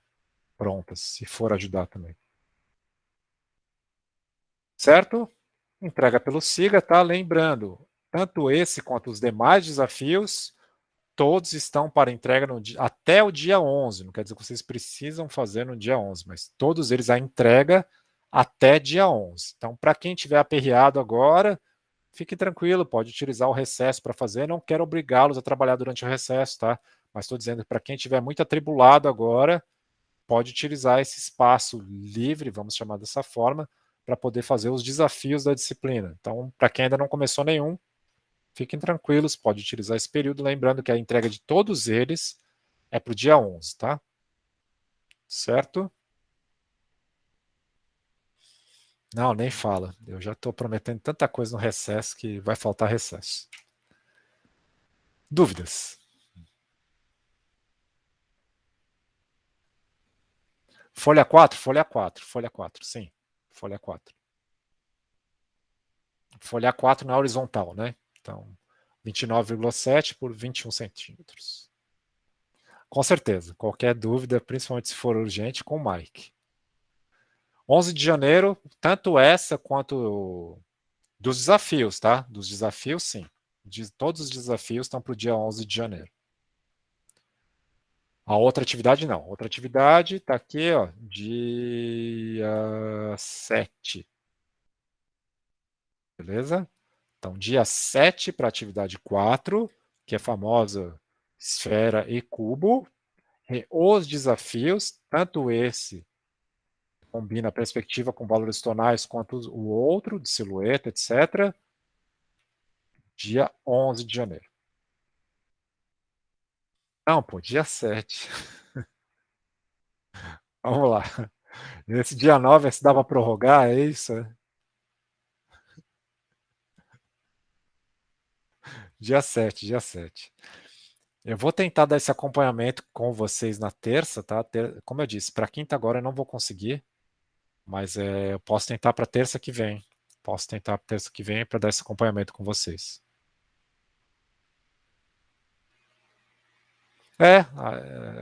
prontas, se for ajudar também. Certo? Entrega pelo SIGA, tá? Lembrando, tanto esse quanto os demais desafios, todos estão para entrega até o dia 11. Não quer dizer que vocês precisam fazer no dia 11, mas todos eles a entrega até dia 11. Então, para quem tiver aperreado agora, fique tranquilo, pode utilizar o recesso para fazer. Não quero obrigá-los a trabalhar durante o recesso, tá? Mas estou dizendo que para quem estiver muito atribulado agora, pode utilizar esse espaço livre, vamos chamar dessa forma, para poder fazer os desafios da disciplina. Então, para quem ainda não começou nenhum, fiquem tranquilos, pode utilizar esse período, lembrando que a entrega de todos eles é para o dia 11, tá? Certo? Não, nem fala. Eu já estou prometendo tanta coisa no recesso que vai faltar recesso. Dúvidas? Folha 4, folha 4, folha 4, sim. Folha 4. Folha 4 na horizontal, né? Então, 29,7 por 21 centímetros. Com certeza. Qualquer dúvida, principalmente se for urgente, com o Mike. 11 de janeiro, tanto essa quanto dos desafios, tá? Dos desafios, sim. Todos os desafios estão para o dia 11 de janeiro. A outra atividade não. Outra atividade está aqui, ó, dia 7. Beleza? Então, dia 7 para a atividade 4, que é a famosa esfera e cubo. E os desafios, tanto esse combina a perspectiva com valores tonais quanto o outro, de silhueta, etc. Dia 11 de janeiro. Não, pô, dia 7. Vamos lá. Nesse dia 9, se dá para prorrogar, é isso? Dia 7, dia 7. Eu vou tentar dar esse acompanhamento com vocês na terça, tá? Como eu disse, para quinta agora eu não vou conseguir, mas eu posso tentar para terça que vem. Posso tentar para terça que vem para dar esse acompanhamento com vocês. É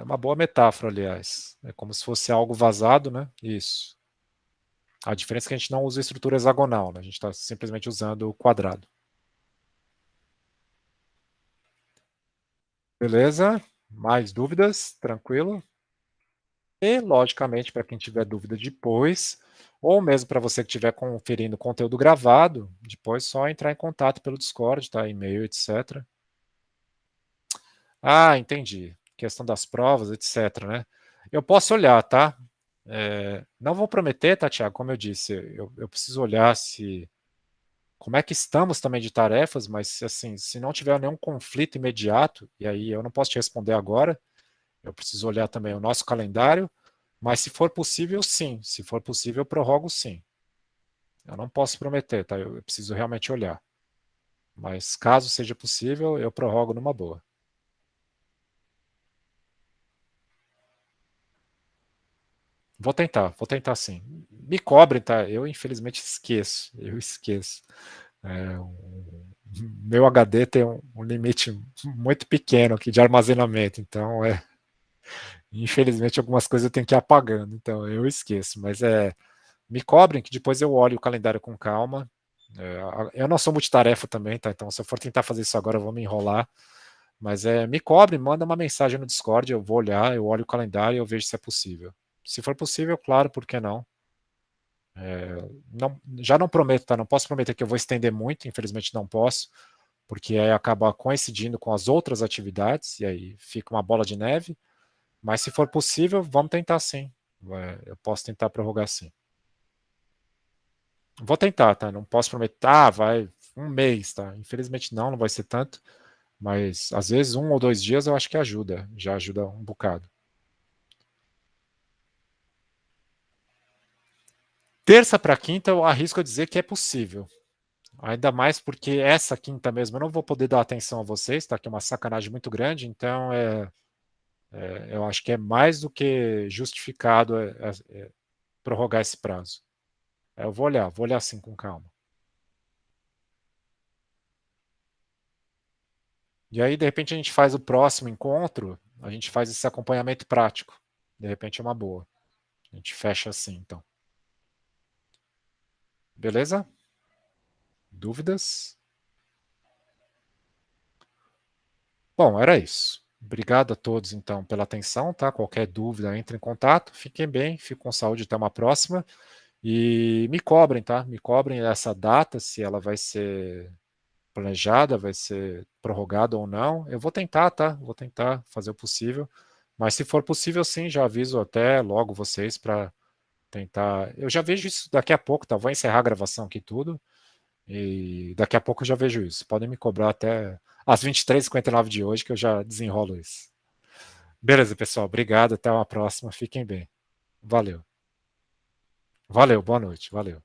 uma boa metáfora, aliás. É como se fosse algo vazado, né? Isso. A diferença é que a gente não usa a estrutura hexagonal, né? A gente está simplesmente usando o quadrado. Beleza? Mais dúvidas? Tranquilo? logicamente, para quem tiver dúvida depois, ou mesmo para você que estiver conferindo conteúdo gravado, depois só entrar em contato pelo Discord, tá? E-mail, etc. Ah, entendi. Questão das provas, etc, né? Eu posso olhar, tá? Não vou prometer, tá, Thiago? Como eu disse, eu preciso olhar se como é que estamos também de tarefas, mas assim, se não tiver nenhum conflito imediato, e aí eu não posso te responder agora, eu preciso olhar também o nosso calendário, mas se for possível, sim. Se for possível, eu prorrogo sim. Eu não posso prometer, tá? Eu preciso realmente olhar. Mas caso seja possível, eu prorrogo numa boa. Vou tentar sim. Me cobrem, tá? Eu infelizmente esqueço. Eu esqueço. Meu HD tem um limite muito pequeno aqui de armazenamento, então infelizmente algumas coisas eu tenho que ir apagando, então eu esqueço, mas me cobrem que depois eu olho o calendário com calma. Eu não sou multitarefa também, tá? Então se eu for tentar fazer isso agora eu vou me enrolar, mas me cobre, manda uma mensagem no Discord, eu vou olhar, eu olho o calendário e eu vejo se é possível. Se for possível, claro, por que não? Não, já não prometo, tá? Não posso prometer que eu vou estender muito, infelizmente não posso, porque aí acaba coincidindo com as outras atividades e aí fica uma bola de neve. Mas se for possível, vamos tentar sim. Eu posso tentar prorrogar sim. Vou tentar, tá? Não posso prometer, vai um mês, tá? Infelizmente não, não vai ser tanto. Mas às vezes 1 ou 2 dias eu acho que ajuda, já ajuda um bocado. Terça para quinta eu arrisco a dizer que é possível. Ainda mais porque essa quinta mesmo eu não vou poder dar atenção a vocês, tá? Que é uma sacanagem muito grande, então eu acho que é mais do que justificado prorrogar esse prazo. Eu vou olhar assim com calma. E aí, de repente, a gente faz o próximo encontro, a gente faz esse acompanhamento prático. De repente é uma boa. A gente fecha assim, então. Beleza? Dúvidas? Bom, era isso. Obrigado a todos, então, pela atenção, tá? Qualquer dúvida, entre em contato. Fiquem bem, fiquem com saúde. Até uma próxima. E me cobrem, tá? Me cobrem essa data, se ela vai ser planejada, vai ser prorrogada ou não. Eu vou tentar, tá? Vou tentar fazer o possível. Mas se for possível, sim, já aviso até logo vocês para tentar. Eu já vejo isso daqui a pouco, tá? Vou encerrar a gravação aqui tudo. E daqui a pouco eu já vejo isso. Podem me cobrar até às 23h59 de hoje, que eu já desenrolo isso. Beleza, pessoal. Obrigado. Até uma próxima. Fiquem bem. Valeu. Valeu. Boa noite. Valeu.